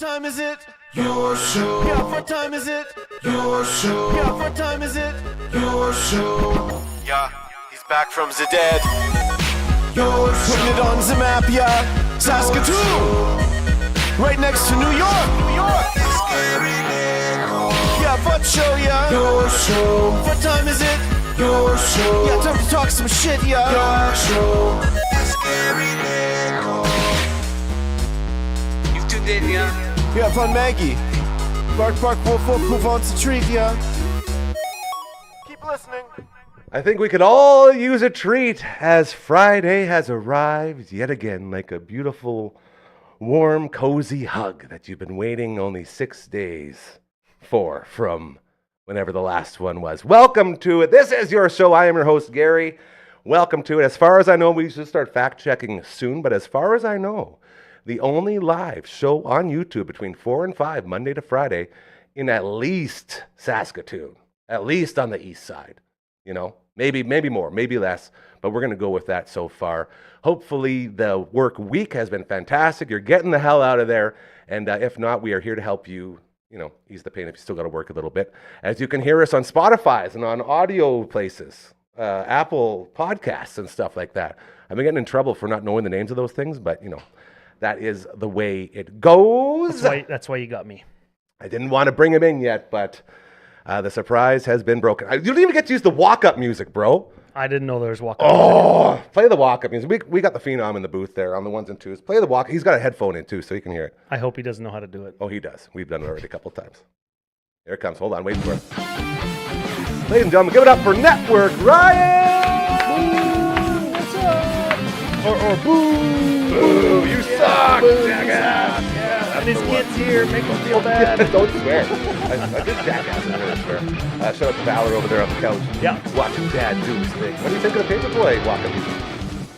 time is it? Your show. Yeah, what time is it? Your show. Yeah, what time is it? Your show. Yeah, he's back from the dead. Your show. Putting it on the map, yeah. Saskatoon. Right next to New York. New York. Yeah, what show, yeah. Your show. What time is it? Your show. Yeah, time to talk some shit, yeah. Your show. You've tuned in, yeah? Yeah, fun Maggie. Bark, bark, wolf, wolf, move on to treat, yeah. Keep listening. I think we could all use a treat as Friday has arrived yet again, like a beautiful, warm, cozy hug that you've been waiting only 6 days for from whenever the last one was. Welcome to it. This is your show. I am your host, Gary. Welcome to it. As far as I know, we should start fact-checking soon, but as far as I know, the only live show on YouTube between 4 and 5, Monday to Friday, in at least Saskatoon, at least on the east side. You know, maybe more, maybe less, but we're going to go with that so far. Hopefully the work week has been fantastic. You're getting the hell out of there, and if not, we are here to help you, ease the pain if you still got to work a little bit. As you can hear us on Spotify and on audio places, Apple Podcasts and stuff like that. I've been getting in trouble for not knowing the names of those things, but, that is the way it goes. That's why you got me. I didn't want to bring him in yet, but the surprise has been broken. You don't even get to use the walk-up music, bro. I didn't know there was walk-up music. Play the walk-up music. We got the Phenom in the booth there on the ones and twos. Play the walk. He's got a headphone in, too, so he can hear it. I hope he doesn't know how to do it. Oh, he does. We've done it already a couple times. Here it comes. Hold on. Wait for it. Ladies and gentlemen, give it up for Network Ryan! What's up? Or boo! Boo! You suck, jackass! Yeah. And his kid's here. Make him feel bad. Don't swear. I did jackass. I'm going to swear. Shout out to Valor over there on the couch. Yeah. Watching Dad do his thing. What do you think of the Paperboy walk-up music?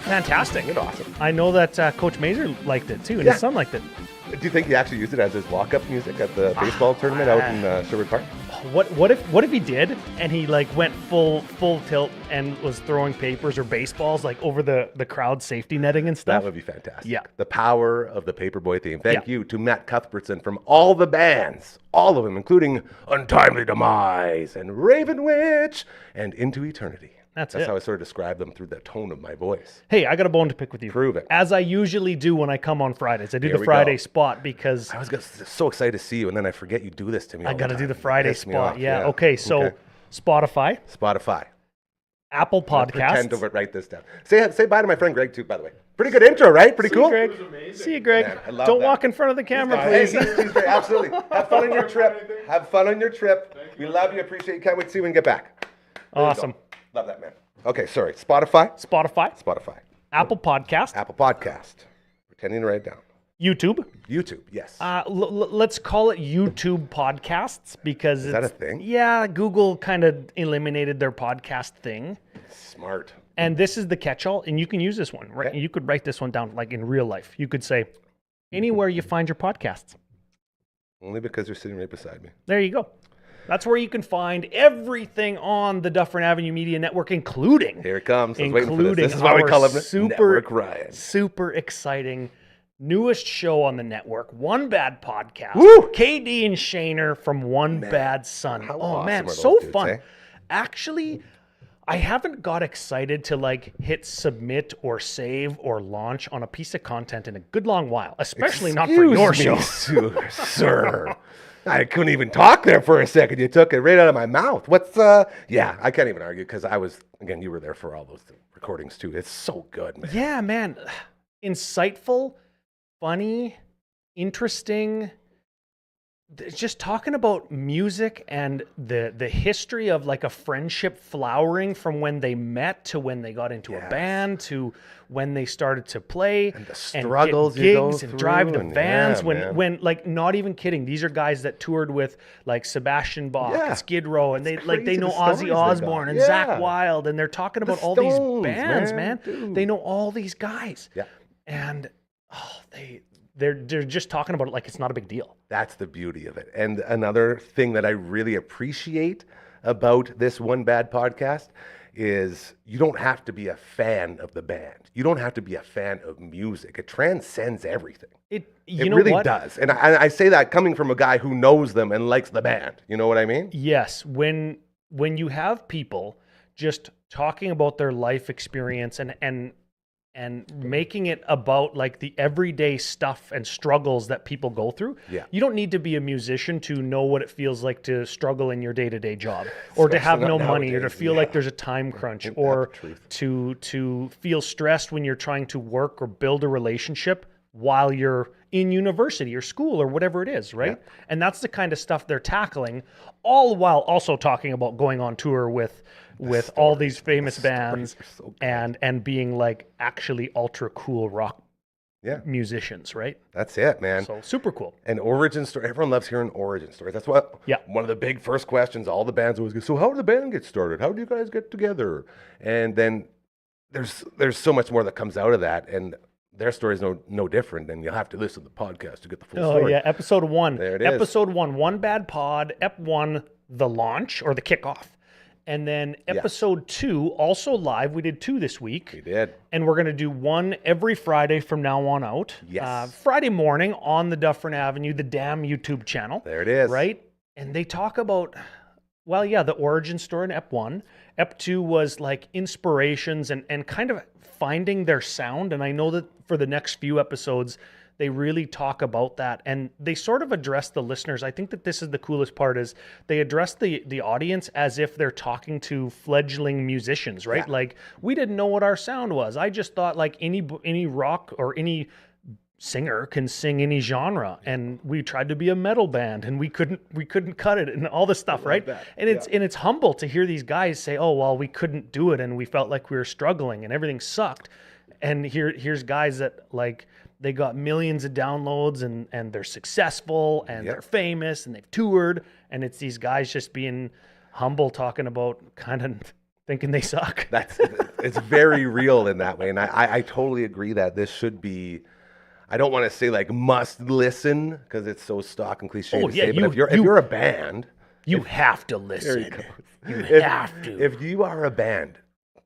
Fantastic. It's awesome. I know that Coach Mazur liked it too, and his son liked it. Do you think he actually used it as his walk-up music at the baseball tournament out in Sherwood Park? What if he did and he went full tilt and was throwing papers or baseballs over the crowd safety netting and stuff? That would be fantastic. Yeah. The power of the Paperboy theme. Thank you to Matt Cuthbertson from all the bands, all of them, including Untimely Demise and Raven Witch and Into Eternity. That's how I sort of describe them through the tone of my voice. Hey, I got a bone to pick with you. Prove it. As I usually do when I come on Fridays. I do the Friday spot because... I was so excited to see you, and then I forget you do this to me all I got to the do time. the Friday spot. Yeah. Okay, so Okay. Spotify, Apple I'll Podcasts. pretend to write this down. Say bye to my friend Greg, too, by the way. Pretty good intro, right? Pretty cool? See you, Greg. Man, I love Don't that. walk in front of the camera, Hey, please. he's great. Absolutely. Have fun on your trip. Have fun on your trip. We love you. Appreciate you. Can't wait to see you when you get back. There you Awesome. go. Love that, man. Okay, sorry. Spotify. Spotify, Apple Podcast, Apple Podcast. Pretending to write it down. YouTube. YouTube, yes. Let's call it YouTube Podcasts because Is that a thing? Yeah, Google kind of eliminated their podcast thing. Smart. And this is the catch-all, and you can use this one. Right? Okay. You could write this one down in real life. You could say, anywhere you find your podcasts. Only because you're sitting right beside me. There you go. That's where you can find everything on the Dufferin Ave Media Network, including... Here it comes. I was waiting for this. This is our why we call him super, Network Ryan. super exciting newest show on the network, One Bad Podcast. Woo! KD and Shaner from One Bad Son. How Oh, awesome man, are those so dudes, fun. eh? Actually, I haven't got excited to hit submit or save or launch on a piece of content in a good long while, especially not for your show. Sir. I couldn't even talk there for a second. You took it right out of my mouth. Yeah, I can't even argue because you were there for all those recordings too. It's so good, man. Yeah, man. Insightful, funny, interesting. Just talking about music and the history of a friendship flowering from when they met to when they got into a band to when they started to play and the struggles and get you gigs go and drive through to vans man. when not even kidding, these are guys that toured with Sebastian Bach and Skid Row, and they crazy know the stories Ozzy they Osbourne got. and Zakk Wylde, and they're talking about all Stones, these bands, man. man. They know all these guys. Yeah. And they're just talking about it like it's not a big deal. That's the beauty of it. And another thing that I really appreciate about this One Bad Podcast is you don't have to be a fan of the band. You don't have to be a fan of music. It transcends everything. It It really does. And I say that coming from a guy who knows them and likes the band. You know what I mean? Yes, when you have people just talking about their life experience and making it about like the everyday stuff and struggles that people go through. Yeah. You don't need to be a musician to know what it feels like to struggle in your day-to-day job, or to have no money, or to feel like there's a time crunch, or to feel stressed when you're trying to work or build a relationship while you're in university or school or whatever it is, right? Yeah. And that's the kind of stuff they're tackling, all while also talking about going on tour with all these famous bands and being like actually ultra cool rock musicians, right? That's it, man. So super cool. An origin story. Everyone loves hearing origin stories. That's what one of the big first questions all the bands always go, so how did the band get started? How do you guys get together? And then there's so much more that comes out of that, and their story is no different, and you'll have to listen to the podcast to get the full story. Oh yeah, episode 1. There it is. Episode 1, One Bad Pod, Ep 1, the launch or the kickoff. And then episode 2, also live. We did 2 this week. We did. And we're going to do 1 every Friday from now on out. Yes. Friday morning on the Dufferin Avenue, the damn YouTube channel. There it is. Right? And they talk about, the origin story in Ep 1. Ep 2 was like inspirations and kind of finding their sound. And I know that for the next few episodes, they really talk about that, and they sort of address the listeners. I think that this is the coolest part, is they address the audience as if they're talking to fledgling musicians, right? Yeah. Like, we didn't know what our sound was. I just thought like any rock or any singer can sing any genre, and we tried to be a metal band and we couldn't cut it, and all this stuff, right? And it's humble to hear these guys say, oh well, we couldn't do it and we felt like we were struggling and everything sucked. And here's guys that like, they got millions of downloads and they're successful and they're famous and they've toured, and it's these guys just being humble, talking about kind of thinking they suck. It's very real in that way. And I totally agree that this should be, I don't want to say like must listen because it's so stock and cliche to say, but if you're a band, you have to listen. You have to. If you are a band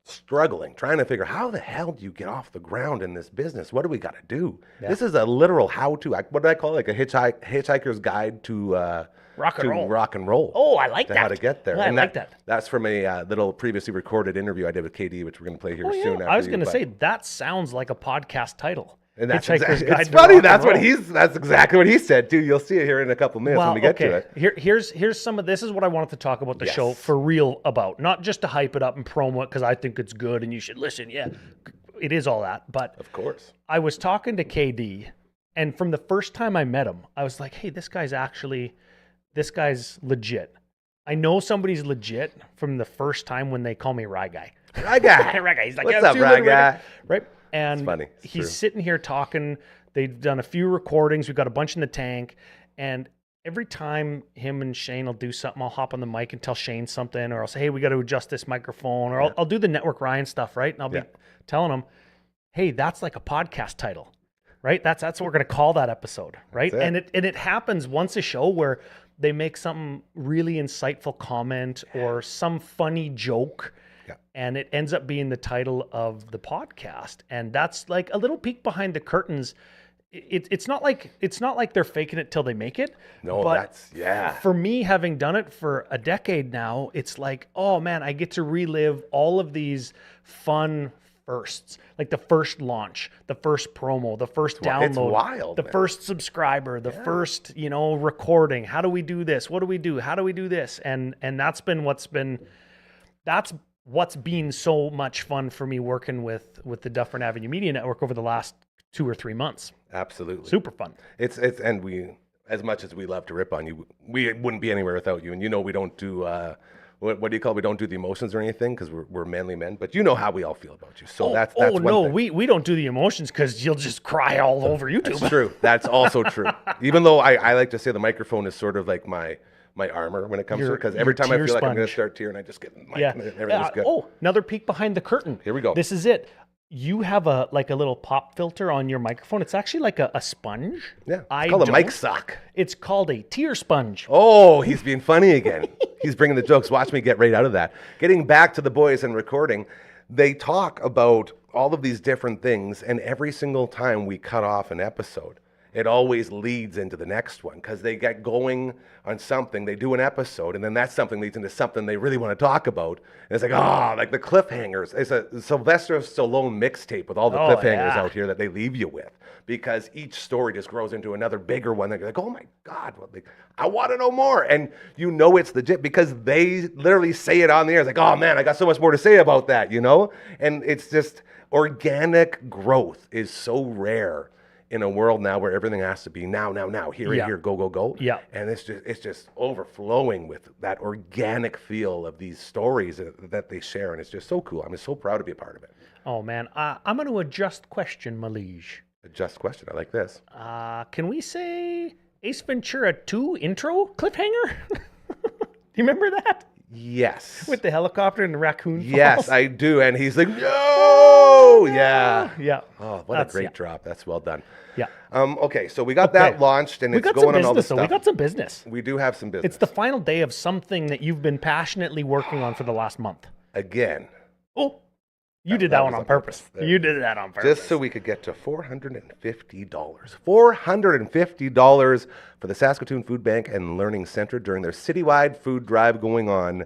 struggling, trying to figure how the hell do you get off the ground in this business? What do we got to do? Yeah. This is a literal how-to. What do I call it? Like a hitchhiker's guide to rock and roll. Oh, I like that. How to get there. I like that. That's from a little previously recorded interview I did with KD, which we're going to play here soon. I was going to say that sounds like a podcast title. And that's Hitchhiker's Guide it's to funny. Rock and Roll. That's exactly what he said too. You'll see it here in a couple minutes when we get to it. Here's some of this is what I wanted to talk about the show for real about, not just to hype it up and promo it because I think it's good and you should listen. Yeah, it is all that. But of course, I was talking to KD, and from the first time I met him, I was like, hey, this guy's legit. I know somebody's legit from the first time when they call me Rye Guy. Rye Guy. Rye Guy. He's like, what's up, Rye Guy? Right. And it's funny. He's sitting here talking. They've done a few recordings. We've got a bunch in the tank. And every time him and Shane will do something, I'll hop on the mic and tell Shane something, or I'll say, hey, we got to adjust this microphone, or I'll do the Network Ryan stuff, right? And I'll be telling him, hey, that's like a podcast title, right? That's what we're going to call that episode, right? And it happens once a show where they make some really insightful comment or some funny joke, and it ends up being the title of the podcast. And that's like a little peek behind the curtains. It's not like they're faking it till they make it. No, but for me, having done it for a decade now, it's like, oh man, I get to relive all of these fun firsts, like the first launch, the first promo, the first download, it's wild, the first subscriber, the first, recording. How do we do this? What do we do? How do we do this? And that's what's been so much fun for me working with the Dufferin Ave Media Network over the last 2 or 3 months. Absolutely. Super fun. It's and we, as much as we love to rip on you, we wouldn't be anywhere without you. And we don't do what do you call it? We don't do the emotions or anything because we're manly men, but you know how we all feel about you. So that's one thing. We don't do the emotions because you'll just cry all over YouTube. That's true. That's also true. Even though I like to say the microphone is sort of like my armor when it comes to it, because every time I feel like I'm going to start tearing, I just get the mic and everything's good. Oh, another peek behind the curtain. Here we go. This is it. you have a little pop filter on your microphone. It's actually like a sponge. Yeah, it's I called a mic don't. sock. It's called a tear sponge. Oh, he's being funny again. He's bringing the jokes. Watch me get right out of that. Getting back to the boys and recording, they talk about all of these different things, and every single time we cut off an episode, it always leads into the next one because they get going on something. They do an episode, and then that something leads into something they really want to talk about. And it's like, like the cliffhangers. It's a Sylvester Stallone mixtape with all the cliffhangers out here that they leave you with, because each story just grows into another bigger one. They're like, oh my God, I want to know more. And you know it's legit because they literally say it on the air. It's like, oh man, I got so much more to say about that, you know? And it's just organic growth is so rare in a world now where everything has to be now, here, go. Yeah. And it's just overflowing with that organic feel of these stories that they share. And it's just so cool. I'm just so proud to be a part of it. Oh man, I'm going to adjust question, Malige. A just question. I like this. Can we say Ace Ventura 2 intro cliffhanger? Do you remember that? Yes. With the helicopter and the raccoon falls? Yes, I do. And he's like, no! Yeah. Yeah. Oh, what a great drop. That's well done. Yeah. Okay, so we got that launched, and We it's got going some on all this business, though. stuff. We got some business. We do have some business. It's the final day of something that you've been passionately working on for the last month. Again. Oh, you did that one was on purpose. There. You did that on purpose. Just so we could get to $450. $450 for the Saskatoon Food Bank and Learning Center during their citywide food drive going on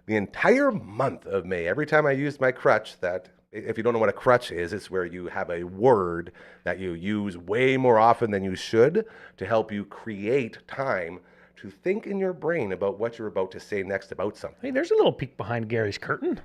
the entire month of May. Every time I used my crutch, that, if you don't know what a crutch is, it's where you have a word that you use way more often than you should to help you create time to think in your brain about what you're about to say next about something. Hey, there's a little peek behind Gary's curtain.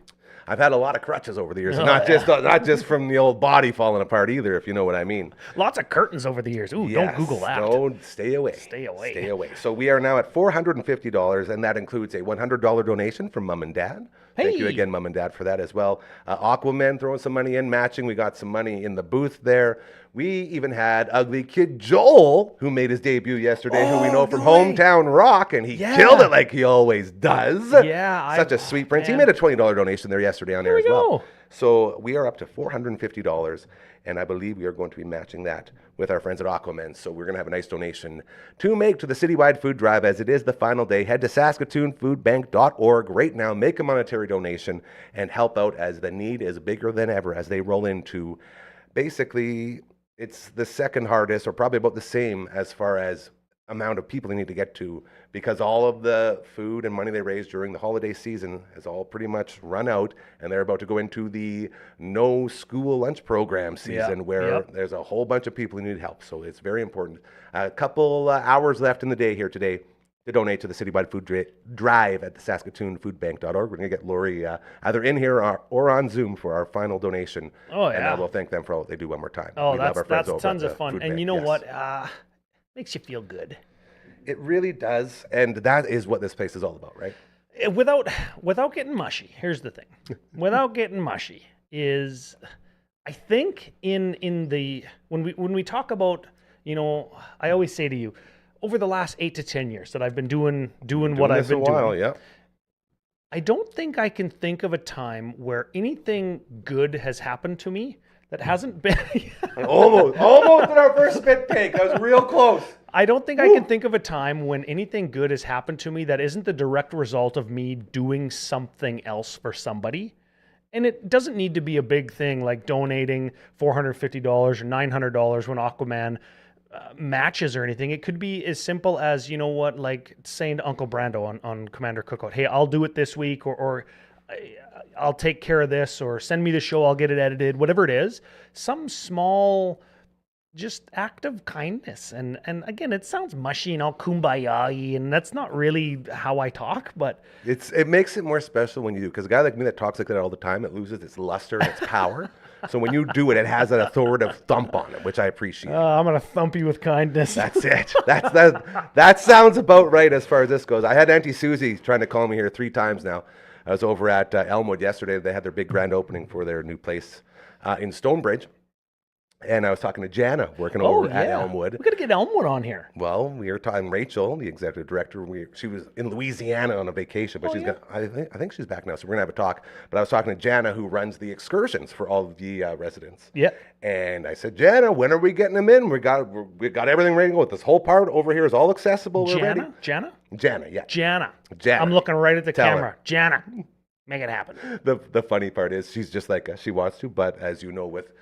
I've had a lot of crutches over the years, not just from the old body falling apart either, if you know what I mean. Lots of curtains over the years. Ooh, Yes, don't Google that. Don't stay away. Stay away. Stay away. So we are now at $450, and that includes a $100 donation from Mom and Dad. Thank you Hey. again, Mom and Dad, for that as well. Aquaman throwing some money in, matching. We got some money in the booth there. We even had Ugly Kid Joel, who made his debut yesterday, who we know from Hometown Rock, and he killed it like he always does. Yeah. Such a sweet prince. He man. made a $20 donation there yesterday on There there we as well. go. So we are up to $450, and I believe we are going to be matching that with our friends at Aquaman. So we're going to have a nice donation to make to the citywide food drive as it is the final day. Head to saskatoonfoodbank.org right now, make a monetary donation, and help out as the need is bigger than ever as they roll into basically it's the second hardest, or probably about the same as far as amount of people they need to get to, because all of the food and money they raise during the holiday season has all pretty much run out, and they're about to go into the no school lunch program season where there's a whole bunch of people who need help. So it's very important. A couple hours left in the day here today to donate to the citywide food drive at the saskatoonfoodbank.org. We're going to get Lori either in here or on Zoom for our final donation. Oh, And yeah. we'll thank them for all they do one more time. Oh, We love our friends that's over tons at of the fun. food And bank. you know Yes. what? Makes you feel good. It really does. And that is what this place is all about, right? Without getting mushy, here's the thing. Without getting mushy is, I think in the when we talk about, you know, I always say to you, over the last 8 to 10 years that I've been doing what I've been doing, yeah. I don't think I can think of a time where anything good has happened to me that hasn't been. Almost in our first spit take. That was real close. I don't think I can think of a time when anything good has happened to me that isn't the direct result of me doing something else for somebody. And it doesn't need to be a big thing like donating $450 or $900 when Aquaman matches or anything. It could be as simple as, you know what, like saying to Uncle Brando on Commander Cookout, hey, I'll do it this week, or I'll take care of this, or send me the show, I'll get it edited, whatever it is. Some small just act of kindness. And again, it sounds mushy and all kumbaya-y, and that's not really how I talk, but It makes it more special when you do, because a guy like me that talks like that all the time, it loses its luster and its power. So when you do it, it has an authoritative thump on it, which I appreciate. I'm going to thump you with kindness. That's it. That sounds about right as far as this goes. I had Auntie Susie trying to call me here 3 times now. I was over at Elmwood yesterday. They had their big grand opening for their new place in Stonebridge. And I was talking to Jana, working Oh, over at yeah. Elmwood. We got to get Elmwood on here. Well, we were talking Rachel, the executive director. She was in Louisiana on a vacation, but Oh, she's yeah. I think she's back now, so we're gonna have a talk. But I was talking to Jana, who runs the excursions for all of the residents. Yeah. And I said, Jana, when are we getting them in? We got everything ready to go. This whole part over here is all accessible. We're ready. Jana? Jana, yeah. Jana. Jana. I'm looking right at the Tell her. camera. Jana. Make it happen. The funny part is she's just like us. She wants to, but as you know, with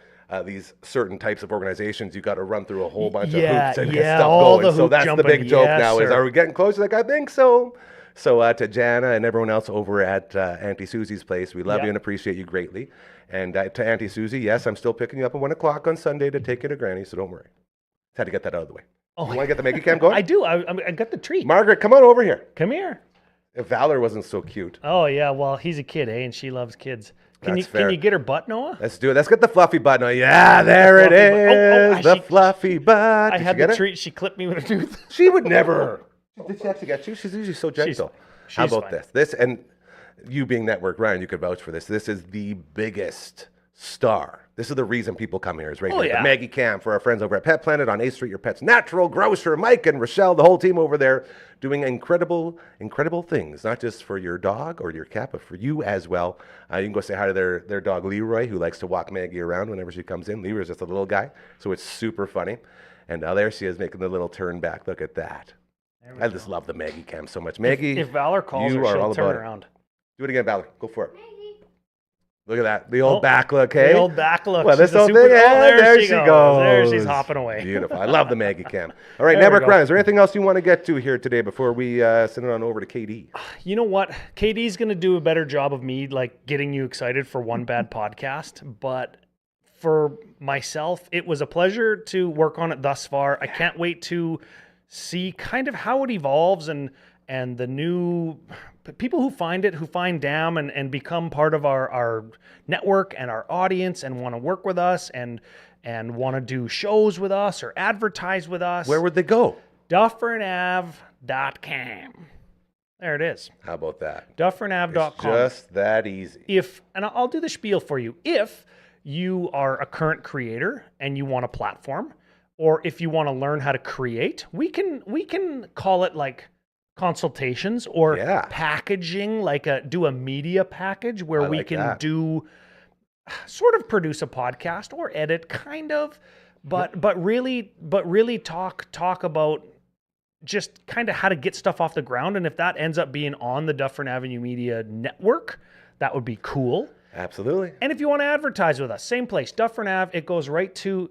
these certain types of organizations, you got to run through a whole bunch of hoops and get stuff all going. the So hoop that's jumping. the big joke Yes, now is, sir. are we getting close? Like, I think so. So to Jana and everyone else over at Auntie Susie's place, we love Yeah. you and appreciate you greatly. And to Auntie Susie, yes, I'm still picking you up at 1 o'clock on Sunday to take you to Granny, so don't worry. Had to get that out of the way. Oh, You want to get the Maggie Cam going? I do. I got the treat. Margaret, come on over here. Come here. If Valor wasn't so cute. Oh, yeah. Well, he's a kid, eh? And she loves kids. Can That's you fair. get her butt, Noah? Let's do it. Let's get the fluffy butt now. Yeah, there it fluffy butt. is. Oh, The fluffy butt. I Did had you get the it? treat. She clipped me with a tooth. She would never. Did she actually get you? She's usually so gentle. How she's about fine. this? And you being network, Ryan, you could vouch for this. This is the biggest star. This is the reason people come here. Is right Oh, here. yeah. The Maggie Cam for our friends over at Pet Planet on 8th Street, your pet's natural grocer, Mike and Rochelle, the whole team over there doing incredible things, not just for your dog or your cat, but for you as well. You can go say hi to their dog, Leroy, who likes to walk Maggie around whenever she comes in. Leroy's just a little guy, so it's super funny. And there she is making the little turn back. Look at that. I just love the Maggie Cam so much. Maggie, If Valor calls you her, are she'll all turn about it. around. Do it again, Valor. Go for it. Look at that. The old back look, hey? The old back look. Well, this She's a whole super- thing, oh, there she goes. There goes. she's hopping away. Beautiful. I love the Maggie Cam. All right, There we Network go. Ryan, is there anything else you want to get to here today before we send it on over to KD? You know what? KD's going to do a better job of me like getting you excited for One Bad Podcast, but for myself, it was a pleasure to work on it thus far. I can't wait to see kind of how it evolves and the new people who find it, who find DAM and become part of our network and our audience and want to work with us and want to do shows with us or advertise with us. Where would they go? DufferinAve.com. There it is. How about that? DufferinAve.com. It's just that easy. And I'll do the spiel for you. If you are a current creator and you want a platform, or if you want to learn how to create, we can call it like consultations or Yeah. packaging, like do a media package where I we like can that. do sort of produce a podcast or edit kind of, but really talk about just kind of how to get stuff off the ground. And if that ends up being on the Dufferin Avenue Media Network, that would be cool. Absolutely. And if you want to advertise with us, same place, Dufferin Ave, it goes right to,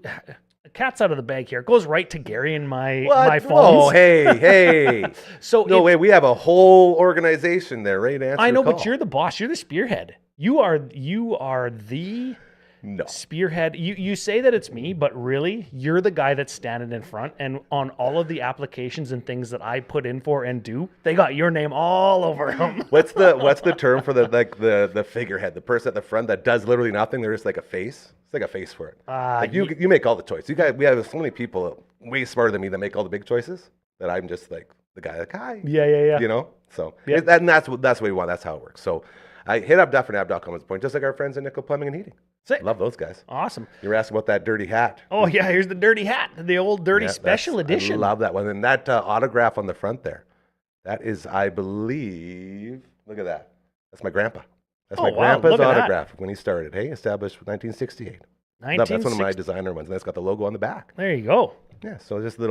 cat's out of the bag here, it goes right to Gary and my phones. Oh, hey. So No way, we have a whole organization there, right? To answer I know, your but call. you're the boss. You're the spearhead. You are the No. spearhead. You say that it's me, but really, you're the guy that's standing in front. And on all of the applications and things that I put in for and do, they got your name all over them. What's the term for the figurehead, the person at the front that does literally nothing? They're just like a face. It's like a face for it. Like you make all the choices. We have so many people way smarter than me that make all the big choices that I'm just like the guy like hi. Yeah. You know. So Yeah. and that's what we want. That's how it works. So I hit up duffernab.com at this point, just like our friends at Nickel Plumbing and Heating. Sick. Love those guys. Awesome. You were asking about that dirty hat. Oh yeah, here's the dirty hat, the old dirty Yeah, special I edition. love that one. And that autograph on the front there, that is, I believe, look at that. That's my grandpa. That's my Oh, wow, grandpa's look at that. autograph when he started. Hey, established 1968. That's one of my 1960. designer ones, and it's got the logo on the back. There you go. Yeah, so just a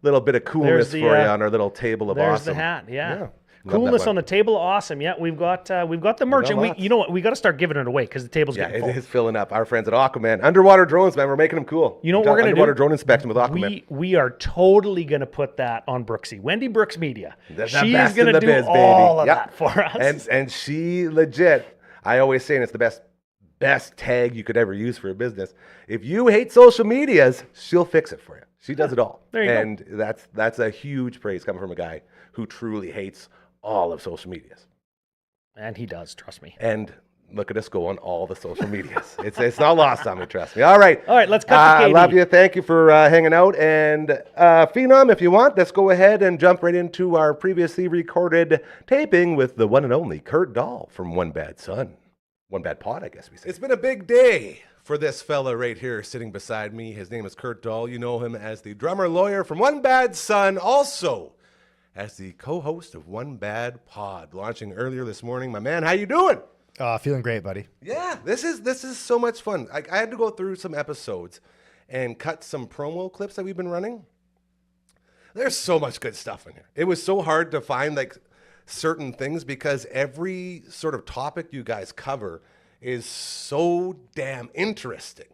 little bit of coolness the, for you on our little table of There's awesome. the hat. Yeah. Love that Coolness one. on the table, awesome. Yeah, we've got the merch, and lots. you know what? We got to start giving it away because the table's Yeah, getting it full. is filling up. Our friends at Aquaman, underwater drones, man, we're making them cool. You know what we're gonna underwater do? drone inspection with Aquaman. We are totally gonna put that on Brooksy, Wendy Brooks Media. The She best is gonna in the do biz, baby. all of Yep. that for us. And she legit, I always say, and it's the best tag you could ever use for a business. If you hate social medias, she'll fix it for you. She does it all. There you go. And that's a huge praise coming from a guy who truly hates all of social medias. And he does, trust me. And look at us go on all the social medias. It's not lost on me, trust me. All right. All right, let's cut to I Katie. love you. Thank you for hanging out. And Phenom, if you want, let's go ahead and jump right into our previously recorded taping with the one and only Kurt Dahl from One Bad Son. One Bad Pod, I guess we say. It's been a big day for this fella right here sitting beside me. His name is Kurt Dahl. You know him as the drummer lawyer from One Bad Son, also as the co-host of One Bad Pod, launching earlier this morning. My man, how you doing? Feeling great, buddy. Yeah, this is so much fun. I had to go through some episodes and cut some promo clips that we've been running. There's so much good stuff in here. It was so hard to find like certain things because every sort of topic you guys cover is so damn interesting.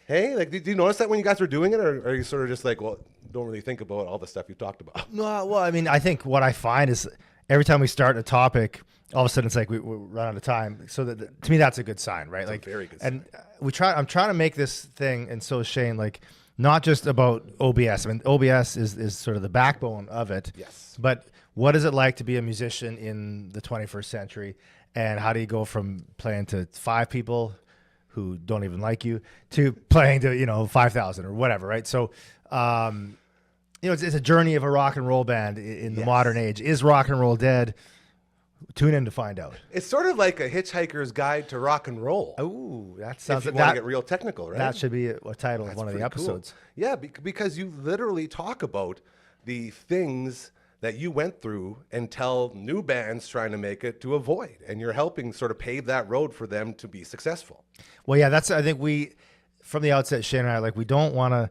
Hey, like, did you notice that when you guys were doing it, or are you sort of just like, well, don't really think about all the stuff you talked about? No, well, I mean, I think what I find is every time we start a topic, all of a sudden it's like we run out of time. So that, to me, that's a good sign, right? That's like a very good sign. And I'm trying to make this thing, and so is Shane, like not just about OBS. I mean, OBS is sort of the backbone of it. Yes. But what is it like to be a musician in the 21st century? And how do you go from playing to 5 people who don't even like you to playing to, 5,000 or whatever, right? So, it's a journey of a rock and roll band in the modern age. Is rock and roll dead? Tune in to find out. It's sort of like a hitchhiker's guide to rock and roll. Oh, that sounds if you want to get real technical, right? That should be a title of one of the episodes. Cool. Yeah, because you literally talk about the things that you went through and tell new bands trying to make it to avoid, and you're helping sort of pave that road for them to be successful. Well, yeah, I think from the outset, Shane and I, like, we don't want to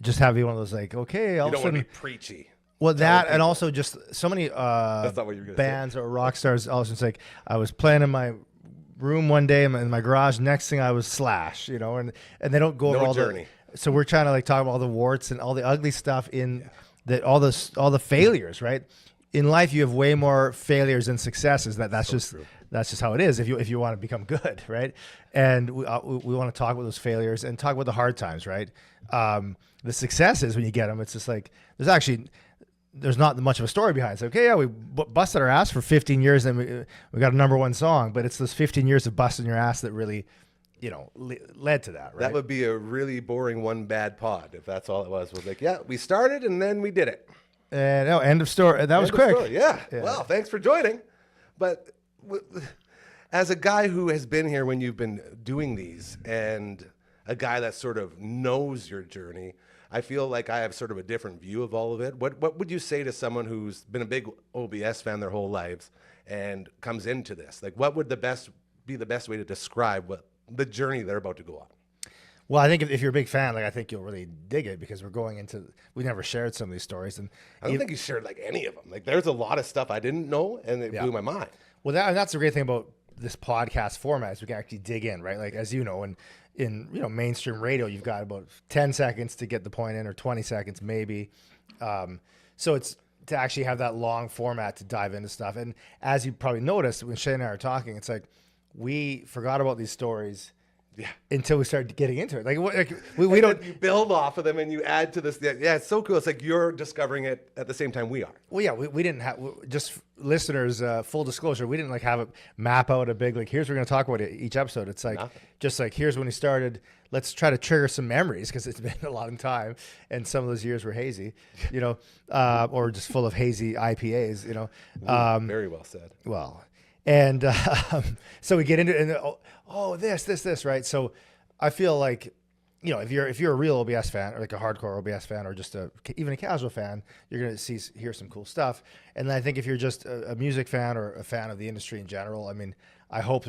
just have you one of those like, okay, all you of don't a want to sudden, be preachy. well, that and also just so many That's not what you were gonna bands or rock stars. All of a sudden, it's like I was playing in my room one day in my garage. Next thing I was Slash, and they don't go over all journey. So we're trying to like talk about all the warts and all the ugly stuff in that, all the failures, right? In life, you have way more failures than successes. That's just how it is. If you want to become good, right? And we want to talk about those failures and talk about the hard times, right? The successes when you get them, it's just like there's not much of a story behind it. It's like, okay, yeah, we busted our ass for 15 years and we got a #1 song, but it's those 15 years of busting your ass that really, led to that, right? That would be a really boring One Bad Pod if that's all it was. Was like, yeah, we started and then we did it. And end of story. That was quick. Yeah. Well, thanks for joining. But as a guy who has been here when you've been doing these, and a guy that sort of knows your journey, I feel like I have sort of a different view of all of it. What would you say to someone who's been a big OBS fan their whole lives and comes into this? Like, what would be the best way to describe what the journey they're about to go on? Well, I think if you're a big fan, like I think you'll really dig it because we never shared some of these stories, and I don't think you shared like any of them. Like, there's a lot of stuff I didn't know, and it blew my mind. Well, that's the great thing about this podcast format is we can actually dig in, right? Like, as you know, and in mainstream radio, you've got about 10 seconds to get the point in, or 20 seconds maybe. So it's to actually have that long format to dive into stuff. And as you probably noticed when Shane and I are talking, it's like we forgot about these stories. Yeah. Until we started getting into it, we don't. You build off of them and you add to this. Yeah, it's so cool. It's like you're discovering it at the same time we are. Well, yeah, we didn't have, just listeners. Full disclosure, we didn't like have it map out a big here's what we're going to talk about each episode. It's like just like here's when we started. Let's try to trigger some memories because it's been a long time and some of those years were hazy, or just full of hazy IPAs, Very well said. Well. And so we get into it, and this, right? So I feel like, if you're a real OBS fan, or like a hardcore OBS fan, or just even a casual fan, you're gonna hear some cool stuff. And then I think if you're just a music fan or a fan of the industry in general, I mean, I hope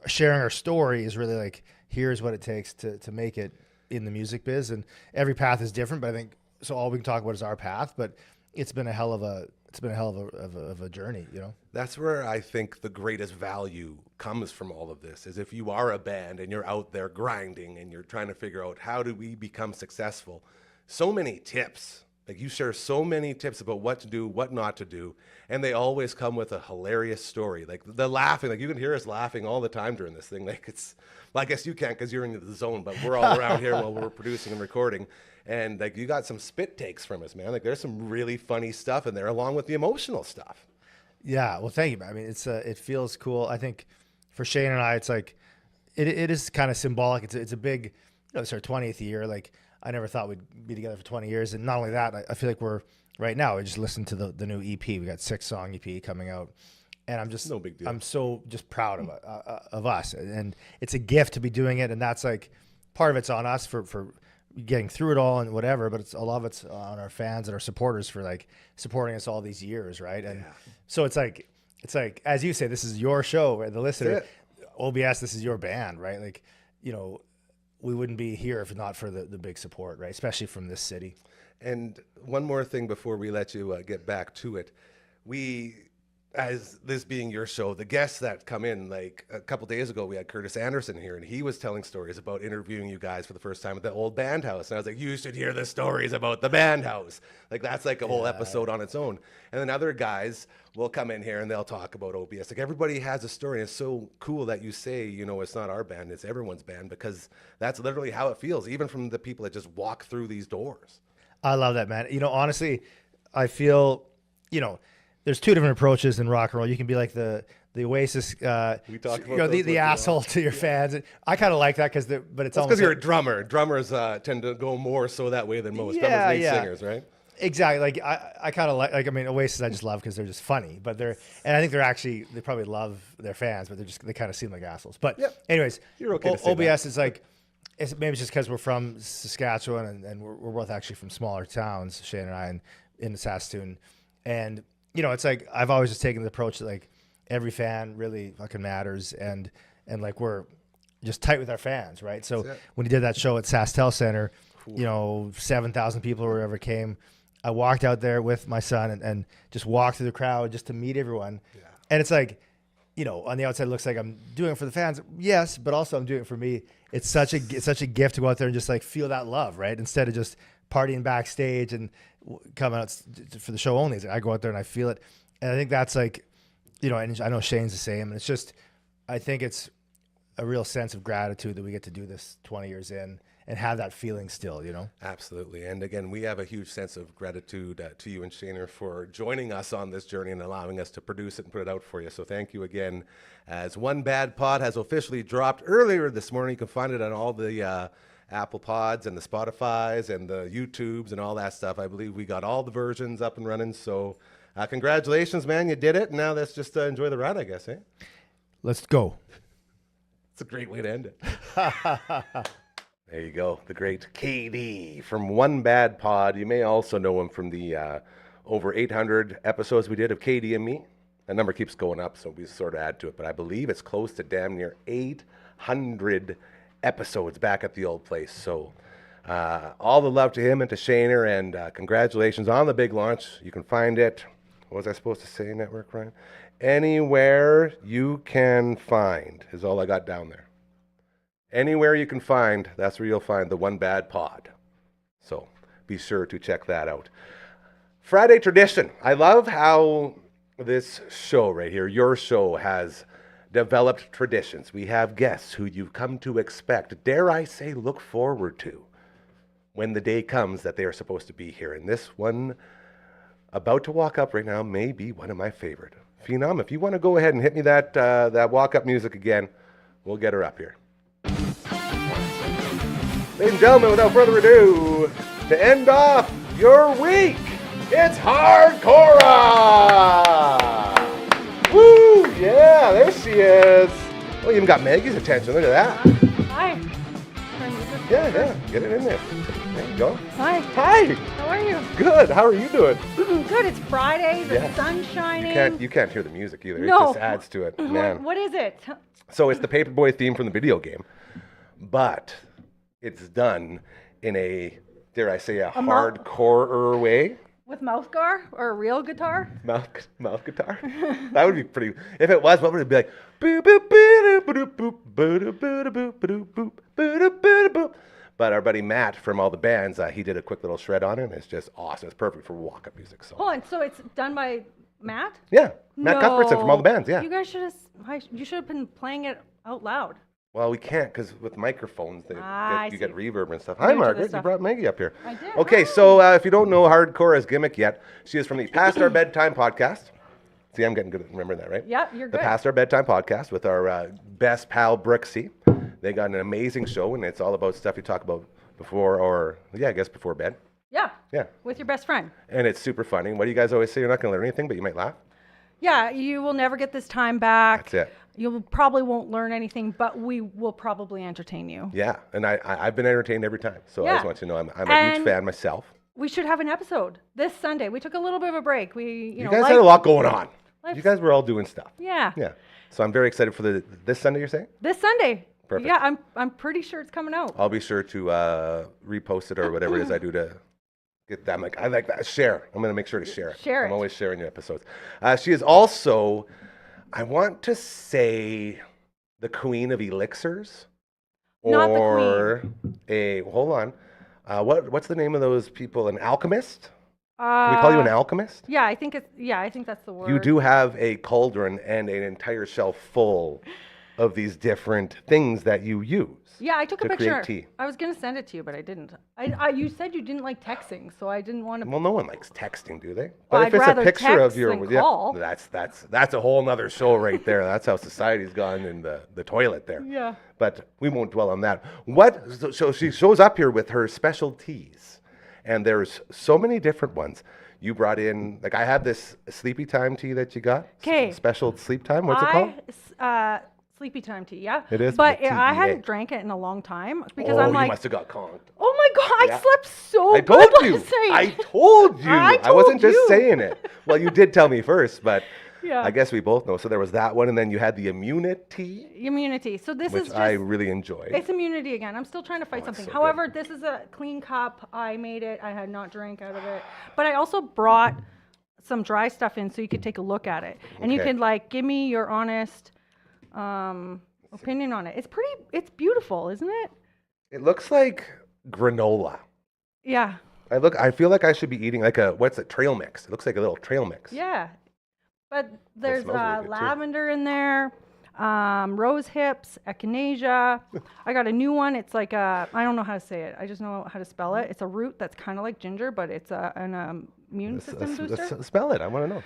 sharing our story is really like, here's what it takes to make it in the music biz, and every path is different. But I think so. All we can talk about is our path, but it's been a hell of a journey, That's where I think the greatest value comes from all of this, is if you are a band and you're out there grinding and you're trying to figure out how do we become successful. So many tips, like you share so many tips about what to do, what not to do. And they always come with a hilarious story. Like the laughing, like you can hear us laughing all the time during this thing. Like well, I guess you can't because you're in the zone, but we're all around here while we're producing and recording. And like you got some spit takes from us, man. Like there's some really funny stuff in there, along with the emotional stuff. Yeah, well, thank you, man. I mean, it feels cool. I think for Shane and I, it's like it is kind of symbolic. It's a big, it's our 20th year. Like I never thought we'd be together for 20 years, and not only that, I feel like we're right now. I just listened to the new EP. We got 6-song EP coming out, and I'm just No big deal. I'm so just proud of us, and it's a gift to be doing it, and that's like part of it's on us for getting through it all and whatever, but a lot of it's on our fans and our supporters for like supporting us all these years, right? And so it's like as you say, this is your show, right? The listener, OBS, this is your band, right? Like, you know, we wouldn't be here if not for the big support, right? Especially from this city. And one more thing before we let you get back to it. We, as this being your show, the guests that come in, like a couple days ago, we had Curtis Anderson here, and he was telling stories about interviewing you guys for the first time at the old band house. And I was like, you should hear the stories about the band house. Like, that's like a whole episode on its own. And then other guys will come in here and they'll talk about OBS. Like, everybody has a story. It's so cool that you say, you know, it's not our band, it's everyone's band, because that's literally how it feels, even from the people that just walk through these doors. I love that, man. You know, honestly, I feel, you know, there's two different approaches in rock and roll. You can be like the Oasis, We talked about you know, those the asshole to your fans. I kind of like that but it's That's almost because you're like, a drummer. Drummers tend to go more so that way than most. Drummers lead singers, right? exactly. Like I kind of like I mean, Oasis I just love because they're just funny, but and I think they probably love their fans, but they kind of seem like assholes. But anyways, You're okay to say OBS is like, maybe it's just because we're from Saskatchewan and we're both actually from smaller towns, Shane and I, in Saskatoon. And, you know, it's like I've always just taken the approach that like every fan really fucking matters and like we're just tight with our fans, right? So when he did that show at SaskTel Center, you know, 7,000 people or whatever came. I walked out there with my son and just walked through the crowd just to meet everyone. Yeah. And it's like, you know, on the outside it looks like I'm doing it for the fans. Yes, but also I'm doing it for me. It's such a gift to go out there and just like feel that love, right? Instead of just partying backstage and coming out for the show only. I go out there and I feel it. And I think that's like, you know, and I know Shane's the same. And it's just, I think it's a real sense of gratitude that we get to do this 20 years in and have that feeling still, you know? Absolutely. And again, we have a huge sense of gratitude to you and Shaner for joining us on this journey and allowing us to produce it and put it out for you. So thank you again. As One Bad Pod has officially dropped earlier this morning, you can find it on all the Apple Pods and the Spotifys and the YouTubes and all that stuff. I believe we got all the versions up and running. So congratulations, man. You did it. Now let's just enjoy the ride, I guess, eh? Let's go. It's a great way to end it. There you go, the great KD from One Bad Pod. You may also know him from the over 800 episodes we did of KD and Me. That number keeps going up, so we sort of add to it. But I believe it's close to damn near 800 episodes back at the old place. So all the love to him and to Shaner, and congratulations on the big launch. You can find it, what was I supposed to say, Network, Ryan? Anywhere you can find is all I got down there. Anywhere you can find, that's where you'll find the One Bad Pod. So be sure to check that out. Friday tradition. I love how this show right here, your show, has developed traditions. We have guests who you've come to expect, dare I say, look forward to when the day comes that they are supposed to be here. And this one, about to walk up right now, may be one of my favorite. Phenom, if you want to go ahead and hit me that walk-up music again, we'll get her up here. Ladies and gentlemen, without further ado, to end off your week, it's Hardcora! Woo! Yeah, there she is. Well, you even got Maggie's attention. Look at that. Hi. Yeah. Get it in there. There you go. Hi. Hi. How are you? Good. How are you doing? Good. It's Friday. The sun's shining. You can't hear the music either. No. It just adds to it, man. What is it? So it's the Paperboy theme from the video game, but it's done in a, dare I say, a hardcore way. With mouth guitar or a real guitar? Mouth guitar. That would be pretty. If it was, what would it be like? Boop boop boop boop boop boop boop boop boop boop boop. But our buddy Matt from all the bands, he did a quick little shred on it. And it's just awesome. It's perfect for walk-up music. So. Oh, and so it's done by Matt? Yeah, Matt Cuthbertson from all the bands. Yeah. You guys should have been playing it out loud. Well, we can't because with microphones, you get reverb and stuff. I'm Hi, into this Margaret. You stuff. brought Maggie up here. I did. Okay, Hi. so if you don't know Hardcore's gimmick yet, she is from the Past Our Bedtime podcast. See, I'm getting good at remembering that, right? Yeah, you're The good. Past Our Bedtime podcast with our best pal, Brixie. They got an amazing show, and it's all about stuff you talk about before bed. Yeah. Yeah. With your best friend. And it's super funny. What do you guys always say? You're not going to learn anything, but you might laugh? Yeah, you will never get this time back. That's it. You probably won't learn anything, but we will probably entertain you. Yeah, and I've been entertained every time. So I Yeah. just want you to know I'm a huge And fan myself. we should have an episode this Sunday. We took a little bit of a break. You guys had a lot going on. You guys were all doing stuff. Yeah. Yeah. So I'm very excited for this Sunday, you're saying? This Sunday. Perfect. Yeah, I'm pretty sure it's coming out. I'll be sure to repost it or whatever it is I do to get that. I like that. Share. I'm going to make sure to share it. Share I'm it. always sharing your episodes. She is also, I want to say, the queen of elixirs. Not the or hold on. What's the name of those people? An alchemist? Can we call you an alchemist? Yeah, I think that's the word. You do have a cauldron and an entire shelf full of these different things that you use. Yeah, I took a to picture. create tea. I was gonna send it to you, but I didn't. You said you didn't like texting, so I didn't want to. Well, no one likes texting, do they? Well, But if I'd it's a rather picture of text your, than call. that's a whole nother show right there. That's how society's gone in the toilet there. Yeah. But we won't dwell on that. So she shows up here with her special teas, and there's so many different ones. You brought in, like I have this sleepy time tea that you got. 'Kay. Special sleep time. What's it called? Sleepy time tea, yeah. It is, But but I tea, hadn't yeah. drank it in a long time because Oh, I'm you like, must have got conked. oh my god, Yeah. I slept so I good told you. last night. I told you. I wasn't told just you. saying it. Well, you did tell me first, but Yeah. I guess we both know. So there was that one, and then you had the immunity, Immunity. So this which is just I really enjoyed. it's immunity again. I'm still trying to fight it's something. so However, this is a clean cup. I made it. I had not drank out of it. But I also brought some dry stuff in so you could take a look at it. And you Okay. could like give me your honest opinion on it. It's beautiful, isn't it? It looks like granola. Yeah. I feel like I should be eating like what's it? Trail mix. It looks like a little trail mix. Yeah. But there's smells really good, too. lavender in there, rose hips, echinacea. I got a new one. It's like I don't know how to say it. I just know how to spell it. It's a root that's kind of like ginger, but it's an immune system booster. Spell it. I want to know.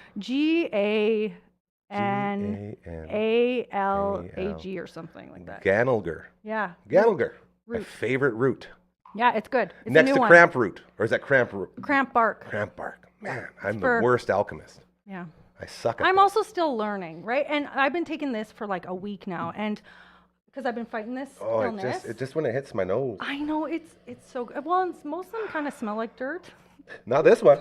GANALAG or something like that. Ganelger. Yeah. Ganelger. My Root. favorite root. Yeah, it's good. It's Next a new to one. cramp root. Or is that cramp root? Cramp bark. Cramp bark. Man, I'm for- the worst alchemist. Yeah. I suck at I'm this. also still learning, right? And I've been taking this for like a week now, and because I've been fighting this Oh, illness. it just when it hits my nose. I know it's so good. Well, most of them kind of smell like dirt. Not this one.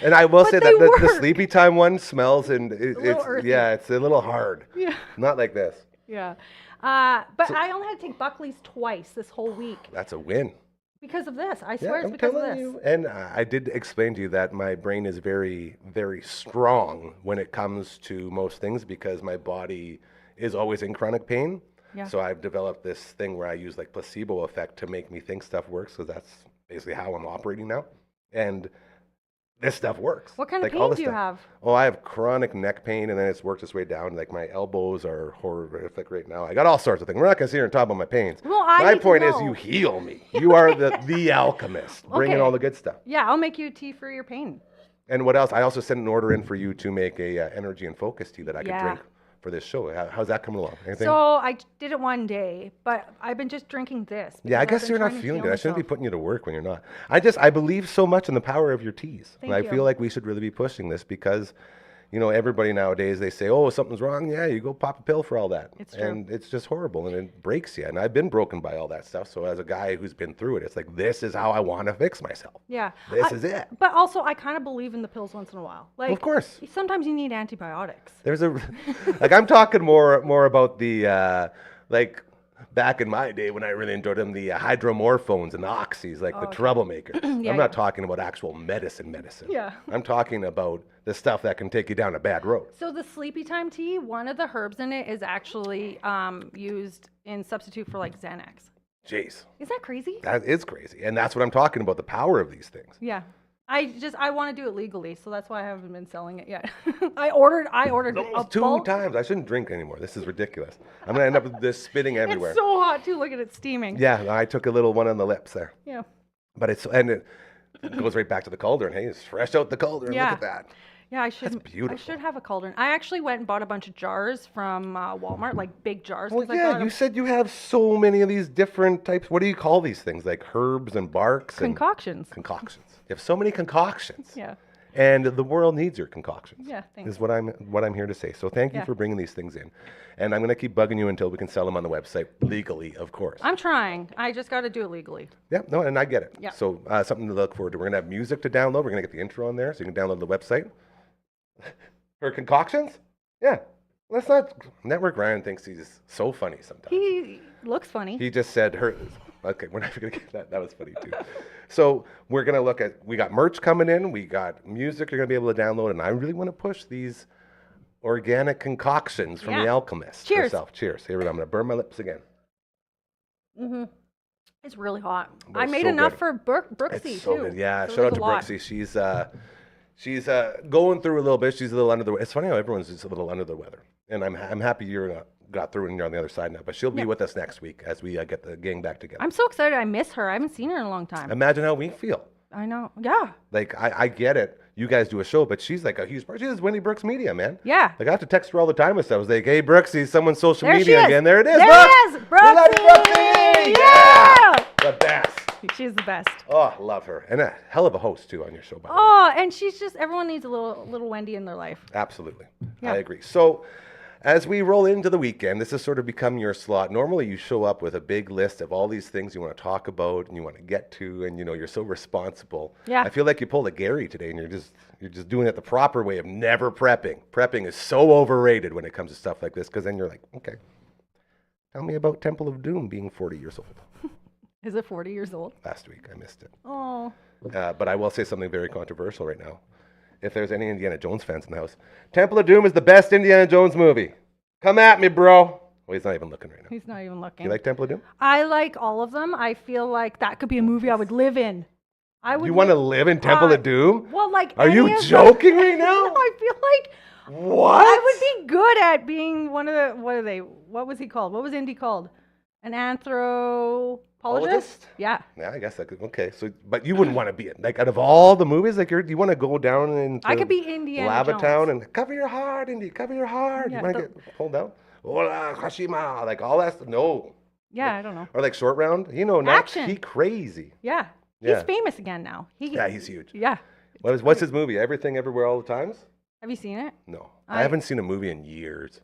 And I will But say they that the work. sleepy time one smells and little it's earthy. yeah, it's a little hard. Yeah. Not like this. Yeah. But I only had to take Buckley's twice this whole week That's a win. because of this. I Yeah, swear it's I'm because of telling this. you. And I did explain to you that my brain is very, very strong when it comes to most things because my body is always in chronic pain. Yeah. So I've developed this thing where I use like placebo effect to make me think stuff works because that's basically how I'm operating now. And this stuff works. What kind of Like, all pain this do you stuff. have? Oh, I have chronic neck pain, and then it's worked its way down. Like my elbows are horrific right now. I got all sorts of things. We're not gonna sit here and talk about my pains. Well, I my need to point is, know. you heal me. You are the alchemist, bringing Okay. all the good stuff. Yeah, I'll make you a tea for your pain. And what else? I also sent an order in for you to make a energy and focus tea that I could Yeah. drink for this show. How's that coming along? Anything? So I did it one day, but I've been just drinking this. Yeah, I because I've guess been you're not trying to feeling heal good. I shouldn't be myself. putting you to work when you're not. I believe so much in the power of your teas. Thank And I you. feel like we should really be pushing this because, everybody nowadays, they say, oh, something's wrong. Yeah, you go pop a pill for all that. It's true. And it's just horrible and it breaks you. And I've been broken by all that stuff. So as a guy who's been through it, it's like, this is how I want to fix myself. Yeah. This is it. But also, I kind of believe in the pills once in a while. Like, Of course. Sometimes you need antibiotics. There's like I'm talking more about the like back in my day when I really enjoyed them, the hydromorphones and the oxys, like the troublemakers. Yeah, I'm not talking about actual medicine. Yeah. I'm talking about the stuff that can take you down a bad road. So the sleepy time tea, one of the herbs in it is actually used in substitute for like Xanax. Jeez, Is that crazy? that is crazy, and that's what I'm talking about—the power of these things. Yeah. I want to do it legally, so that's why I haven't been selling it yet. I ordered a Almost 2 bulk. times. I shouldn't drink anymore. This is ridiculous. I'm gonna end up with this spitting everywhere. It's so hot too. Look at it steaming. Yeah, I took a little one on the lips there. Yeah. But it goes right back to the cauldron. Hey, it's fresh out the cauldron. Yeah. Look at that. Yeah, I should. I beautiful. should have a cauldron. I actually went and bought a bunch of jars from Walmart, like big jars. Well, 'cause I yeah, got you a said you have so many of these different types. What do you call these things? Like herbs and barks and concoctions. concoctions. You have so many concoctions. Yeah. And the world needs your concoctions. Yeah, thanks. Is what I'm here to say. So thank you Yeah. for bringing these things in. And I'm going to keep bugging you until we can sell them on the website legally, of course. I'm trying. I just got to do it legally. Yeah, no, and I get it. Yeah. So something to look forward to. We're going to have music to download. We're going to get the intro on there so you can download the website. Her concoctions? Yeah. Let's not. Network Ryan thinks he's so funny sometimes. He looks funny. He just said her. Okay, we're not going to get that. That was funny too. So we're going to look at. We got merch coming in. We got music you're going to be able to download, and I really want to push these organic concoctions from the Yeah. alchemist Cheers. herself. Cheers. Here we go. I'm going to burn my lips again. Mm-hmm. It's really hot. But I it's made so enough good. for Brooksy It's so too. good. Yeah, So shout out there's to a lot. Brooksy. She's going through a little bit. She's a little under the weather. It's funny how everyone's just a little under the weather. And I'm happy you got through and you're on the other side now. But she'll be with us next week as we get the gang back together. I'm so excited. I miss her. I haven't seen her in a long time. Imagine how we feel. I know. Yeah. Like, I get it. You guys do a show, but she's like a huge part. She's Wendy Brooks Media, man. Yeah. Like, I have to text her all the time with stuff. I was like, hey, Brooksy, someone's social There she media is. again. There it is. There Look. it is. We love you, Brooksy. Brooksy. Yeah. The best. She's the best. Oh, love her. And a hell of a host, too, on your show, by the way. Oh, and she's just, everyone needs a little Wendy in their life. Absolutely. Yeah. I agree. So as we roll into the weekend, this has sort of become your slot. Normally you show up with a big list of all these things you want to talk about and you want to get to, and you're so responsible. Yeah. I feel like you pulled a Gary today and you're just doing it the proper way of never prepping. Prepping is so overrated when it comes to stuff like this, because then you're like, okay, tell me about Temple of Doom being 40 years old. Is it 40 years old? Last week, I missed it. Oh. But I will say something very controversial right now. If there's any Indiana Jones fans in the house, Temple of Doom is the best Indiana Jones movie. Come at me, bro. Well, he's not even looking right now. He's not even looking. You like Temple of Doom? I like all of them. I feel like that could be a movie I would live in. I would. You want to live in Temple of Doom? Well, like. Are any you of them- joking right now? No, I feel like What? I would be good at being one of the. What are they? What was he called? What was Indy called? An anthropologist? Apologist? Yeah. Yeah, I guess that could. Okay, so but you wouldn't want to be it. Like out of all the movies, like you want to go down into I could be Indiana Lava Jones. Town and cover your heart, Indy, cover your heart. Yeah, you want to get pulled down? Hola, Kashima, like all that stuff. No. Yeah, I don't know. Or like Short Round. Next Action. he crazy. Yeah. Yeah. He's famous again now. Yeah, he's huge. Yeah. What's his movie? Everything, Everywhere, All the Times? Have you seen it? No, I haven't seen a movie in years.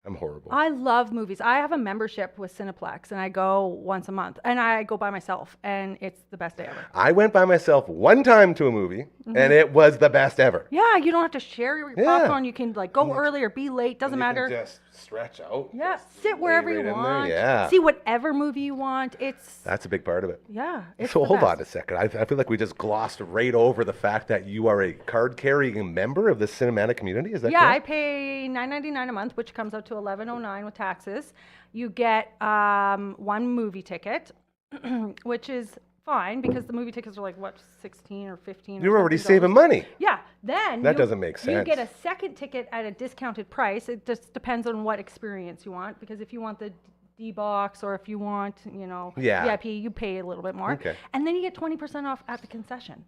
I'm horrible. I love movies. I have a membership with Cineplex, and I go once a month, and I go by myself, and it's the best day ever. I went by myself one time to a movie, and it was the best ever. Yeah, you don't have to share your Yeah. popcorn. You can like go early or be late. Doesn't You can matter. just stretch out. Yeah, Just sit wherever lay you right in there. want. Yeah. See whatever movie you want. It's That's a big part of it. yeah. It's So the hold best. on a second. I feel like we just glossed right over the fact that you are a card-carrying member of the cinematic community. Is that Yeah, I correct? pay $9.99 a month, which comes out to $11.09 with taxes. You get one movie ticket, which is fine because the movie tickets are like what 16 or 15. You're or already something saving dollars. money. Yeah, then That doesn't make You get a sense. second ticket at a discounted price. It just depends on what experience you want. Because if you want the D box or if you want, Yeah. VIP, you pay a little bit more. Okay. And then you get 20% off at the concession.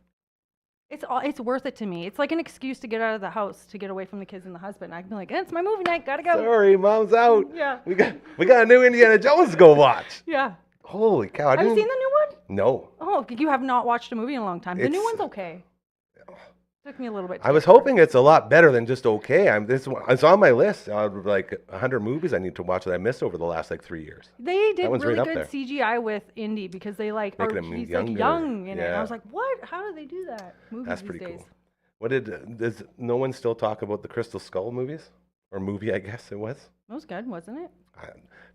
It's worth it to me. It's like an excuse to get out of the house, to get away from the kids and the husband. I'd be like, it's my movie night, gotta go. Sorry, Mom's out. Yeah. We got a new Indiana Jones to go watch. Yeah. Holy cow! Have you seen the new one? No. Oh, you have not watched a movie in a long time. The new It's- one's okay. Took me a little bit. I was hoping it's a lot better than just okay. It's on my list. Like 100 movies I need to watch that I missed over the last like 3 years. They did one's really right up good there. CGI with Indy because they like Making are, him he's younger. like young in it. And Yeah. I was like, what? How do they do that? Movies That's these pretty days. cool. What does no one still talk about the Crystal Skull movies? Or movie, I guess it was. It was good, wasn't it?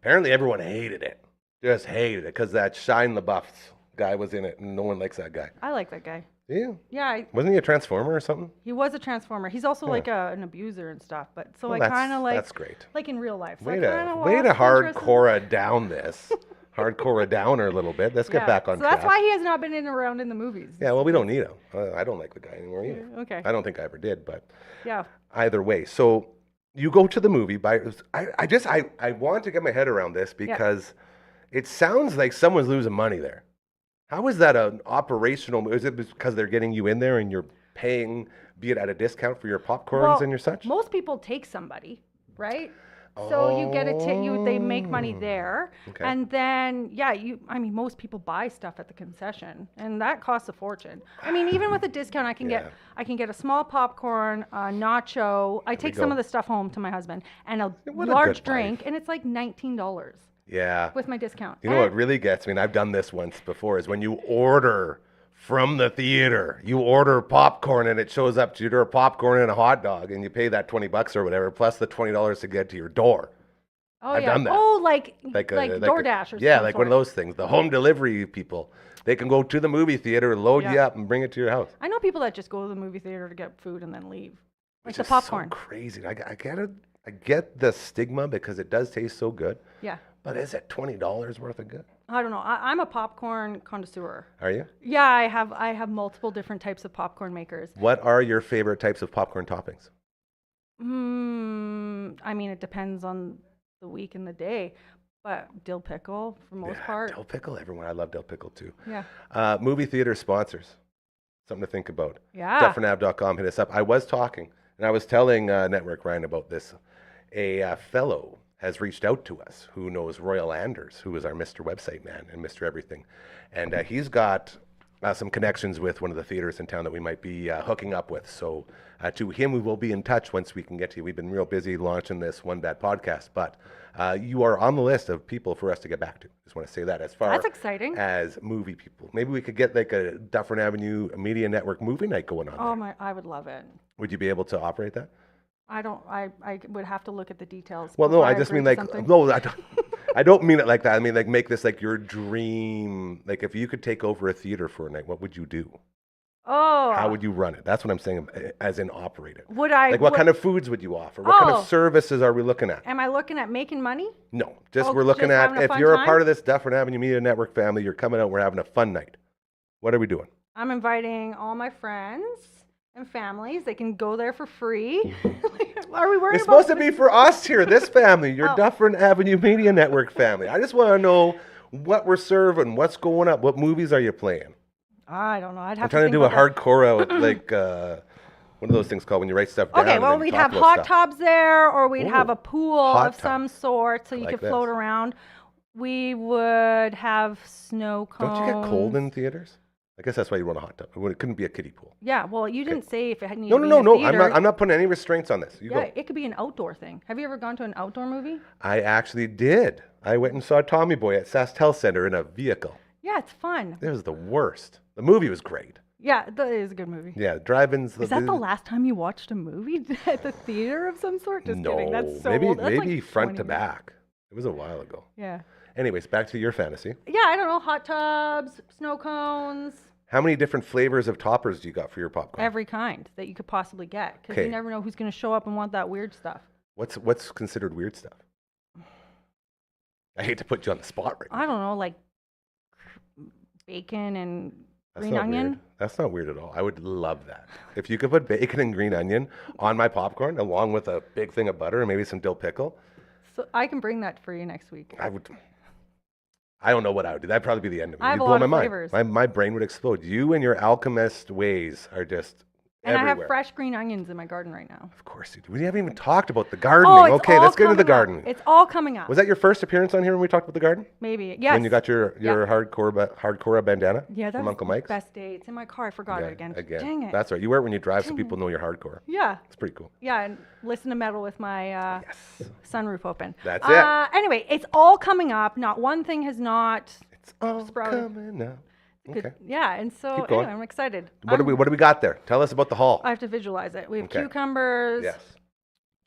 Apparently everyone hated it. Just hated it because that Shine LaBeouf's guy was in it and no one likes that guy. I like that guy. Yeah. Yeah, Wasn't he a Transformer or something? he was a transformer. He's also like an abuser and stuff. But so Well, I kind of like that's great. like in real life. So Way I to kinda lost interest in- hardcore down this. Hardcore down her a little bit. Let's get Yeah. back on so track. that's why he has not been in around in the movies. Yeah, well, we don't need him. I don't like the guy anymore either. Okay. I don't think I ever did, but Yeah. either way. So you go to the movie I want to get my head around this because it sounds like someone's losing money there. How is that an operational? Is it because they're getting you in there and you're paying, be it at a discount for your popcorns Well, and your such? Most people take somebody, right? So you get they make money there. Okay. And then, I mean, most people buy stuff at the concession and that costs a fortune. I mean, even with a discount, I can get a small popcorn, a nacho. I take some of the stuff home to my husband and a What a large good drink life. and it's like $19 Yeah. with my discount. You know what really gets me, and I've done this once before, is when you order from the theater, you order popcorn and it shows up to you, order popcorn and a hot dog, and you pay that $20 or whatever, plus the $20 to get to your door. Oh, I've yeah. done that. Oh, like Like DoorDash or yeah, some like one of sort. those things. The home delivery people, they can go to the movie theater, load you Yeah. up, and bring it to your house. I know people that just go to the movie theater to get food and then leave. Like Which the is popcorn. so crazy. I get it. I get the stigma because it does taste so good. Yeah. But is it $20 worth of good? I don't know. I'm a popcorn connoisseur. Are you? Yeah, I have multiple different types of popcorn makers. What are your favorite types of popcorn toppings? I mean, it depends on the week and the day, but dill pickle for most part. Dill pickle, everyone. I love dill pickle too. Yeah. Movie theater sponsors. Something to think about. Yeah. Dufferinav.com, hit us up. I was talking, and I was telling Network Ryan about this. A fellow has reached out to us who knows Royal Anders, who is our Mr. Website man and Mr. Everything. And he's got some connections with one of the theaters in town that we might be hooking up with. So to him, we will be in touch once we can get to you. We've been real busy launching this One Bad podcast, but you are on the list of people for us to get back to. Just want to say that as far That's exciting. as movie people. Maybe we could get like a Dufferin Avenue Media Network movie night going on there. I would love it. Would you be able to operate that? I would have to look at the details. Well, no, before I just agree mean to like, something. no, I don't mean it like that. I mean like make this like your dream. Like if you could take over a theater for a night, what would you do? Oh. How would you run it? That's what I'm saying, as in operate it. Would I? Like what kind of foods would you offer? What kind Oh. of services are we looking at? Am I looking at making money? No, just Oh, we're looking just at having a if fun you're a time? part of this Dufferin Avenue Media Network family, you're coming out, we're having a fun night. What are we doing? I'm inviting all my friends and families. They can go there for free. Are we worried It's about supposed to be for us here, this family, your Oh. Dufferin Avenue Media Network family. I just want to know what we're serving, what's going up, what movies are you playing? I don't know. I'd have I'm trying to think do a about that. hardcore, like, what are those things called when you write stuff down? Okay, and well, then you we'd talk have about hot stuff? tubs there, or we'd have Ooh, a pool hot of some tubs. sort so you like could float this. around. We would have snow cones. Don't you get cold in theaters? I guess that's why you run a hot tub. It couldn't be a kiddie pool. Yeah, well, you didn't say if it had needed No, to no, be no, in a no. theater. I'm not putting any restraints on this. You Yeah, go. it could be an outdoor thing. Have you ever gone to an outdoor movie? I actually did. I went and saw Tommy Boy at SaskTel Center in a vehicle. Yeah, it's fun. It was the worst. The movie was great. Yeah, that is a good movie. Yeah, drive-ins. Is that the last time you watched a movie at the theater of some sort? Just No, kidding. That's so maybe old. That's maybe like front 20 to years. back. It was a while ago. Yeah. Anyways, back to your fantasy. Yeah, I don't know. Hot tubs, snow cones, How many different flavors of toppers do you got for your popcorn? every kind that you could possibly get. Because Okay. you never know who's going to show up and want that weird stuff. What's considered weird stuff? I hate to put you on the spot right now. I don't know, like bacon and That's green not onion. weird. That's not weird at all. I would love that. If you could put bacon and green onion on my popcorn along with a big thing of butter and maybe some dill pickle, So I can bring that for you next week. I would. I don't know what I would do. That'd probably be the end of it. I have You'd a blow lot my of mind. flavors. My brain would explode. You and your alchemist ways are just And I everywhere. have fresh green onions in my garden right now. Of course you do. We haven't even talked about the gardening. it's Okay, all let's get into the coming up. garden. It's all coming up. Was that your first appearance on here when we talked about the garden? Maybe. Yes. When you got your hardcore bandana yeah, that from was Uncle the Mike's? best day. It's in my car. I forgot it again. Dang it. That's right. You wear it when you drive so people know you're hardcore. Yeah. It's pretty cool. Yeah, and listen to metal with my Yes. sunroof open. That's it. Anyway, it's all coming up. Not one thing has not. It's all Sprouted. coming up. Good- Okay. Yeah, and so Keep going. anyway, I'm excited. What do we got there? Tell us about the haul. I have to visualize it. We have Okay. cucumbers, Yes.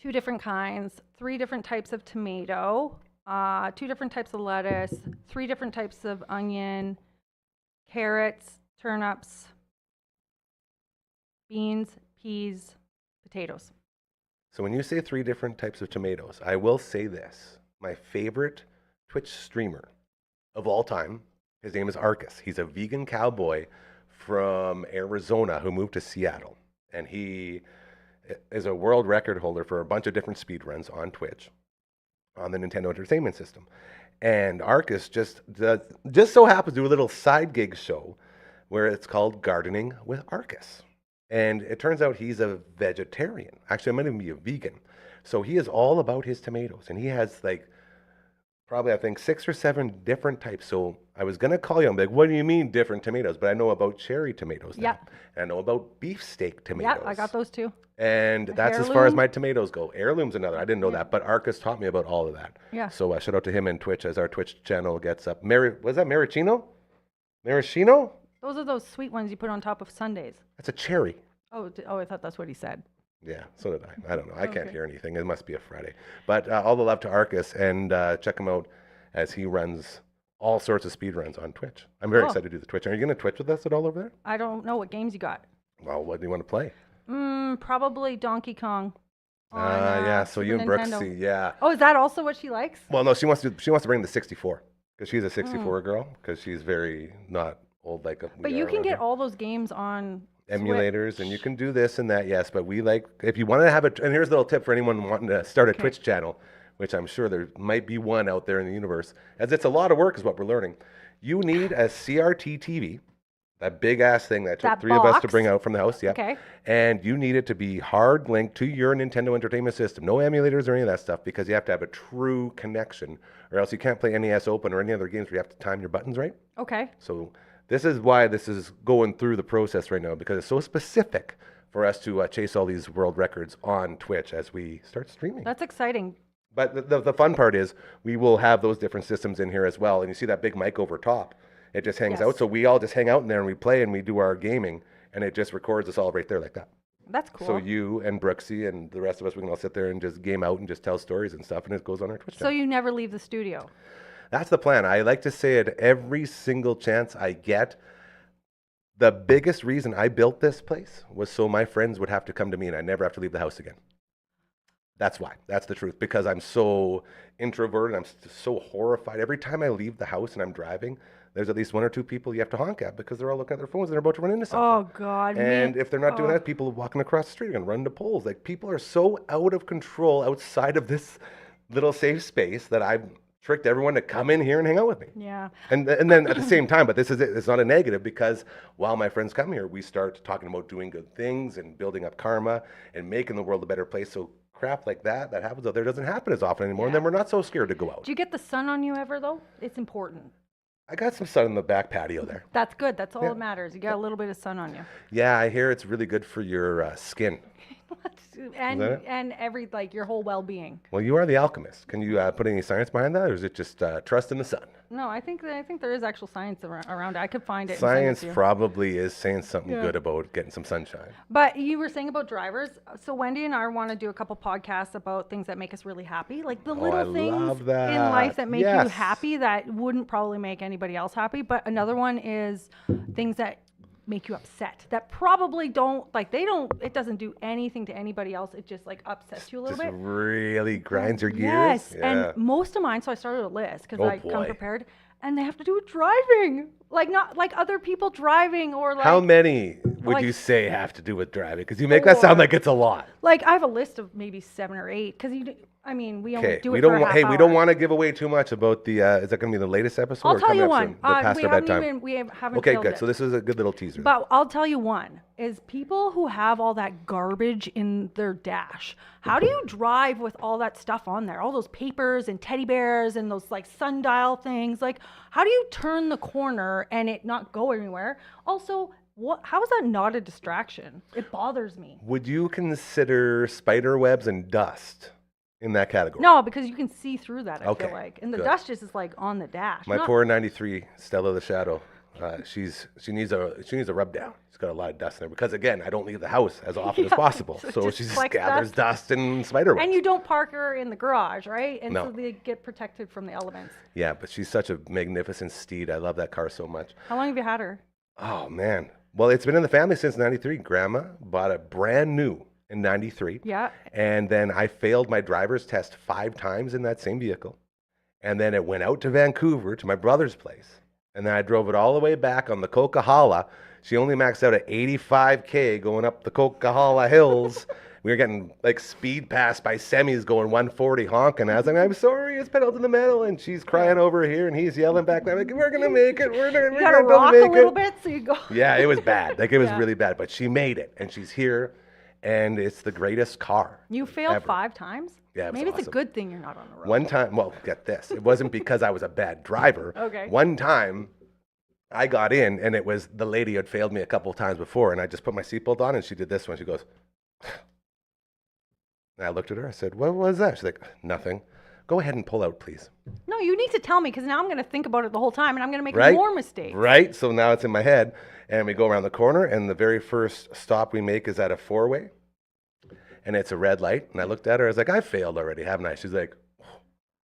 2 different kinds, 3 different types of tomato, 2 different types of lettuce, 3 different types of onion, carrots, turnips, beans, peas, potatoes. So when you say 3 different types of tomatoes, I will say this. My favorite Twitch streamer of all time, his name is Arcus. He's a vegan cowboy from Arizona who moved to Seattle. And he is a world record holder for a bunch of different speed runs on Twitch on the Nintendo Entertainment System. And Arcus just so happens to do a little side gig show where it's called Gardening with Arcus. And it turns out he's a vegetarian. Actually, I might even be a vegan. So he is all about his tomatoes, and he has like probably I think 6 or 7 different types. So I was gonna call you. I'm like, what do you mean different tomatoes? But I know about cherry tomatoes now. Yep. And I know about beefsteak tomatoes. Yeah, I got those too. And that's as far as Heirloom. my tomatoes go. Heirloom's another. I didn't know that, but Arcus taught me about all of that. Yeah. So shout out to him and Twitch as our Twitch channel gets up. Was that Maraschino? Maraschino? Those are those sweet ones you put on top of sundaes. That's a cherry. Oh, I thought that's what he said. Yeah, so did I. I don't know. I can't Okay. hear anything. It must be a Friday. But all the love to Arcus, and check him out as he runs all sorts of speed runs on Twitch. I'm very Oh. excited to do the Twitch. Are you going to Twitch with us at all over there? I don't know what games you got. Well, what do you want to play? Probably Donkey Kong. on, Yeah. So you Super and Nintendo. Brooksy, yeah. Oh, is that also what she likes? Well, no, she wants to bring the 64 because she's a 64 girl because she's very not old like a. But you can get all those games on emulators, Switch. and you can do this and that, yes. But we like if you want to have it. And here's a little tip for anyone wanting to start a Twitch channel, which I'm sure there might be one out there in the universe, as it's a lot of work, is what we're learning. You need a CRT TV. That big ass thing that took That 3 of us to box? bring out from the house. Yeah. Okay. And you need it to be hard linked to your Nintendo Entertainment System. No emulators or any of that stuff because you have to have a true connection or else you can't play NES Open or any other games where you have to time your buttons right. Okay. So this is why this is going through the process right now because it's so specific for us to chase all these world records on Twitch as we start streaming. That's exciting. But the fun part is we will have those different systems in here as well. And you see that big mic over top. It just hangs Yes. out. So we all just hang out in there and we play and we do our gaming. And it just records us all right there like that. That's cool. So you and Brooksy and the rest of us, we can all sit there and just game out and just tell stories and stuff. And it goes on our Twitch So channel. you never leave the studio. That's the plan. I like to say it every single chance I get. The biggest reason I built this place was so my friends would have to come to me and I never have to leave the house again. That's why. That's the truth. Because I'm so introverted. I'm so horrified. Every time I leave the house and I'm driving, there's at least 1 or 2 people you have to honk at because they're all looking at their phones and they're about to run into something. Oh God. And me- if they're not doing oh. that, people walking across the street are going to run into poles. Like people are so out of control outside of this little safe space that I've tricked everyone to come in here and hang out with me. Yeah. And then at the same time, but this is it. It's not a negative because while my friends come here, we start talking about doing good things and building up karma and making the world a better place. So crap like that happens out there doesn't happen as often anymore. And then we're not so scared to go out. Do you get the sun on you ever though? It's important. I got some sun in the back patio there. That's good. That's all Yeah. that matters. You got a little bit of sun on you. Yeah, I hear it's really good for your skin. and that it? and every like your whole well-being. Well, you are the alchemist. Can you put any science behind that, or is it just trust in the sun? No, I think there is actual science around it. I could find it. and send it Science to you. probably is saying something Yeah. good about getting some sunshine. But you were saying about drivers. So Wendy and I want to do a couple podcasts about things that make us really happy, like the little I things love in that. life that make you Yes. happy that wouldn't probably make anybody else happy. But another one is things that make you upset that probably don't like it doesn't do anything to anybody else. It just like upsets you a little Just bit. really grinds your gears. Yes, Yeah. and most of mine. So I started a list because Oh, I come boy. prepared, and they have to do with driving, like not like other people driving or like. How many would like you say have to do with driving? Because you make that sound 4. like it's a lot. Like I have a list of maybe 7 or 8 because we only Okay, do we it for don't. a half Hey, hour. we don't want to give away too much about the. Is that going to be the latest episode? I'll or tell coming you up one. soon? The past We our haven't bedtime. haven't. Okay, filled good. it. So this is a good little teaser. But I'll tell you one is people who have all that garbage in their dash. How do you drive with all that stuff on there? All those papers and teddy bears and those like sundial things. Like, how do you turn the corner and it not go anywhere? Also, how is that not a distraction? It bothers me. Would you consider spider webs and dust in that category? No, because you can see through that, I Okay, feel like. And the good. dust just is like on the dash. My Not- poor 93 Stella the Shadow. She needs a rub down. She's got a lot of dust in there because again, I don't leave the house as often as possible. so So just she just collects gathers dust and spider webs. And you don't park her in the garage, right? And No. so they get protected from the elements. Yeah, but she's such a magnificent steed. I love that car so much. How long have you had her? Oh man. Well, it's been in the family since 93. Grandma bought it brand new in 93. Yeah. And then I failed my driver's test 5 times in that same vehicle. And then it went out to Vancouver to my brother's place. And then I drove it all the way back on the Coquihalla. She only maxed out at 85K going up the Coquihalla hills. We were getting like speed passed by semis going 140 honking. I was like, I'm sorry, it's pedal to the metal. And she's crying over here and he's yelling back. I'm like, we're going to make it. We're You going gotta to rock make a little it. bit so you go. Yeah, it was bad. Like it was Yeah. really bad. But she made it and she's here. and it's the greatest car. You failed ever. 5 times? Yeah, it was Maybe it's a awesome. good thing you're not on the road. One time, well, get this. It wasn't because I was a bad driver. Okay. One time, I got in, and it was the lady had failed me a couple of times before, and I just put my seatbelt on, and she did this one. She goes, and I looked at her. I said, "What was that?" She's like, "Nothing. Go ahead and pull out, please." No, you need to tell me because now I'm going to think about it the whole time and I'm going to make Right? more mistakes. Right? So now it's in my head, and we go around the corner, and the very first stop we make is at a 4-way, and it's a red light. And I looked at her. I was like, "I failed already, haven't I?" She's like,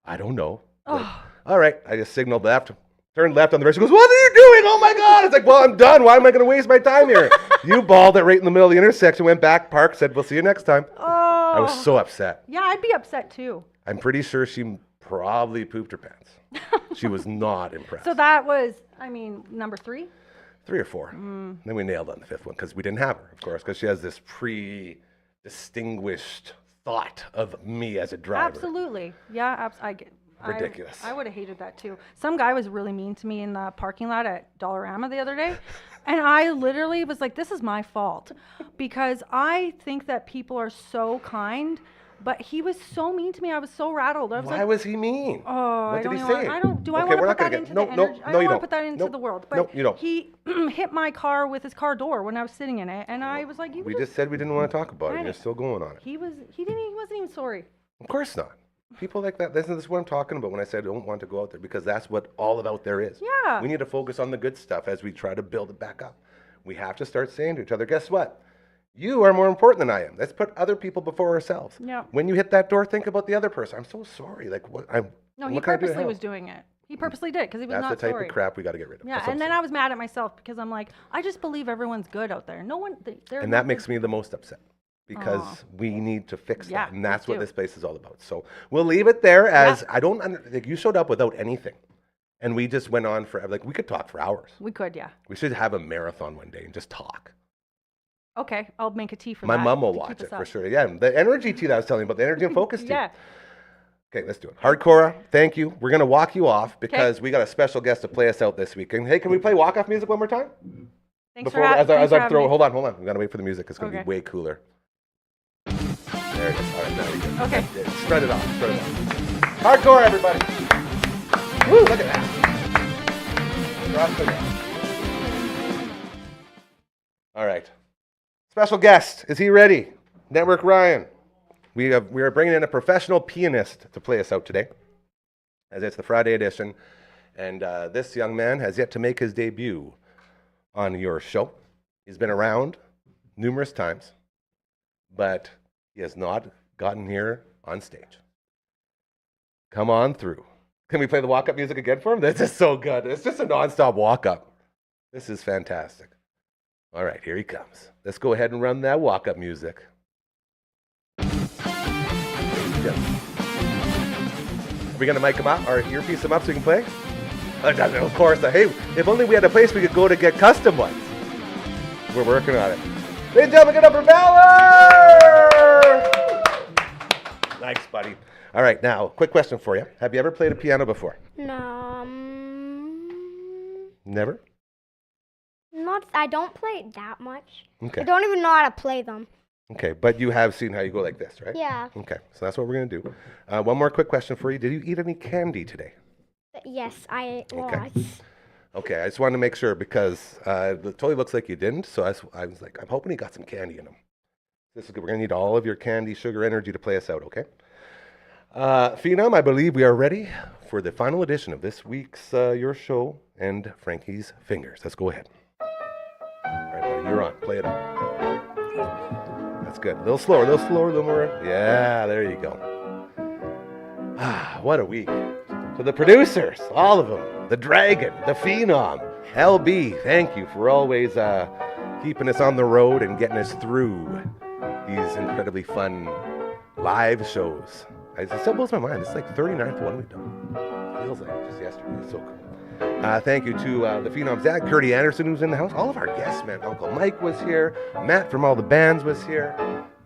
"I don't know." Like, all right. I just signaled left, turned left on the road. She goes, "What are you doing? Oh my God." It's like, "Well, I'm done. Why am I going to waste my time here?" You balled it right in the middle of the intersection, went back, parked, said, "We'll see you next time." I was so upset. Yeah, I'd be upset too. I'm pretty sure she probably pooped her pants. She was not impressed. So that was, I mean, number 3? 3 or 4. Then we nailed on the 5th one because we didn't have her, of course, because she has this distinguished thought of me as a driver. Absolutely. Yeah, I get Ridiculous. I would have hated that too. Some guy was really mean to me in the parking lot at Dollarama the other day. And I literally was like, this is my fault. Because I think that people are so kind. But he was so mean to me. I was so rattled. I was Why like, was he mean? oh, What I did don't he know. say? I don't. Do I Okay, want we're to not put that gonna into get- the no, energy? no, I no, don't you want to don't. put that into Nope. the world. But Nope, you don't. he hit my car with his car door when I was sitting in it, and I was like, you We just. just said we didn't want to talk about it, I and you're know. still going on it. He wasn't even sorry. Of course not. People like that, this is what I'm talking about when I say I don't want to go out there, because that's what all of out there is. Yeah. We need to focus on the good stuff as we try to build it back up. We have to start saying to each other, guess what? You are more important than I am. Let's put other people before ourselves. Yeah. When you hit that door, think about the other person. I'm so sorry. Like, what? No, what he can I do to purposely help? was doing it. He purposely did because he was That's not the type sorry. of crap we got to get rid of. Yeah, That's what and I'm then saying. I was mad at myself because I'm like, I just believe everyone's good out there. No one, they're And not that makes me the most upset, because we need to fix Yeah, that. And that's me what too. this place is all about. So we'll leave it there as like you showed up without anything. And we just went on for, like, we could talk for hours. We could, yeah. We should have a marathon one day and just talk. Okay, I'll make a tea for My that. mom will to watch keep it us for up. sure. Yeah, the energy tea that I was telling you about, the energy and focus tea. Yeah. Okay, let's do it. Hardcore, thank you. We're going to walk you off because we got a special guest to play us out this week. And hey, can we play walk-off music one more time? Thanks Before, for, as thanks I for throw, having me. hold on. We got to wait for the music. It's going to Okay. be way cooler. There it is. All right, now you're good. Okay. Yeah, spread it off. Hardcore, everybody. Woo, look at that. Drop the net. All right. Special guest. Is he ready? Network Ryan. We are bringing in a professional pianist to play us out today, as it's the Friday edition. And this young man has yet to make his debut on your show. He's been around numerous times, but he has not gotten here on stage. Come on through. Can we play the walk-up music again for him? This is so good. It's just a non-stop walk-up. This is fantastic. All right, here he comes. Let's go ahead and run that walk-up music. Are we going to mic him up or earpiece him up so he can play? Of course. Hey, if only we had a place we could go to get custom ones. We're working on it. Ladies and gentlemen, get up for Valor! Nice, buddy. All right, now, quick question for you. Have you ever played a piano before? No, Never? not. I don't play it that much. Okay. I don't even know how to play them. Okay, but you have seen how you go like this, right? Yeah. Okay, so that's what we're going to do. One more quick question for you. Did you eat any candy today? But yes, I Okay. was. Okay, I just wanted to make sure because it totally looks like you didn't. So I was like, I'm hoping he got some candy in him. This is good. We're going to need all of your candy, sugar, energy to play us out, okay? Phenom, I believe we are ready for the final edition of this week's Your Show and Frankie's Fingers. Let's go ahead. All right, buddy, you're on. Play it up. That's good. A little slower, a little more. Yeah, there you go. Ah, what a week. To the producers, all of them, the Dragon, the Phenom, LB, thank you for always keeping us on the road and getting us through these incredibly fun live shows. It still blows my mind. It's like 39th one we've done. Feels like just yesterday. It's so cool. Thank you to the Phenom's dad, Curdy Anderson, who's in the house. All of our guests, man. Uncle Mike was here. Matt from all the bands was here.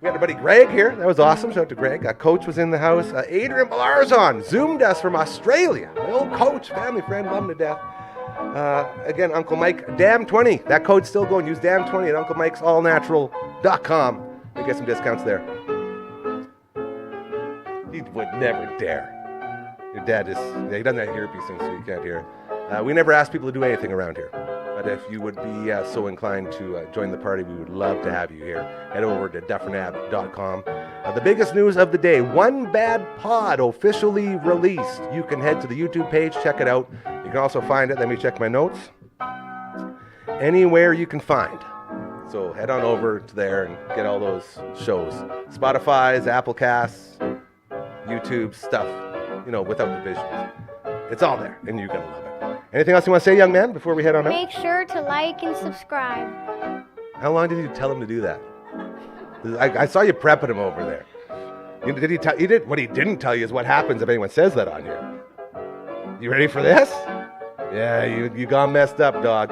We had our buddy Greg here. That was awesome. Shout out to Greg. Coach was in the house. Adrian Balarzon zoomed us from Australia. My old coach, family friend, love him to death. Again, Uncle Mike, Damn20. That code's still going. Use Damn20 at UncleMike'sAllNatural.com. and get some discounts there. He would never dare. Your dad is, he doesn't have earpiece things, so you can't hear. We never ask people to do anything around here. But if you would be so inclined to join the party, we would love to have you here. Head over to dufferinave.com. The biggest news of the day, One Bad Pod officially released. You can head to the YouTube page, check it out. You can also find it, let me check my notes, anywhere you can find. So head on over to there and get all those shows. Spotify's, Applecasts, YouTube stuff, without the visuals. It's all there, and you're going to love it. Anything else you want to say, young man, before we head on out? Make sure to like and subscribe. How long did you tell him to do that? I saw you prepping him over there. What he didn't tell you is what happens if anyone says that on here. You ready for this? Yeah, you got messed up, dog.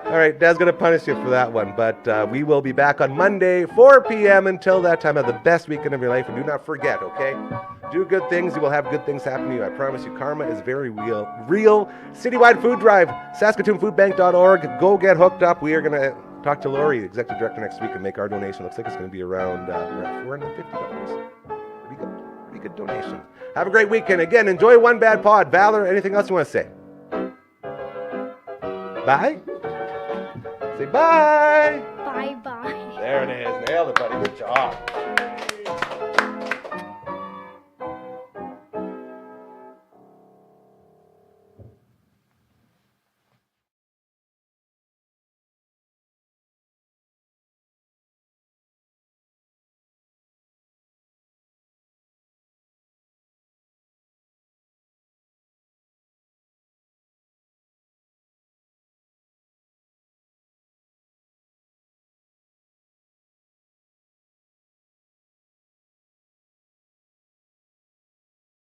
All right, Dad's going to punish you for that one, but we will be back on Monday, 4 p.m. Until that time, have the best weekend of your life, and do not forget, okay? Do good things, you will have good things happen to you. I promise you, karma is very real. Citywide food drive, SaskatoonFoodBank.org. Go get hooked up. We are going to talk to Lori, Executive Director, next week and make our donation. Looks like it's going to be around $450. Pretty good donation. Have a great weekend. Again, enjoy One Bad Pod. Valor, anything else you want to say? Bye. Say bye. Bye-bye. There it is. Nailed it, buddy. Good job.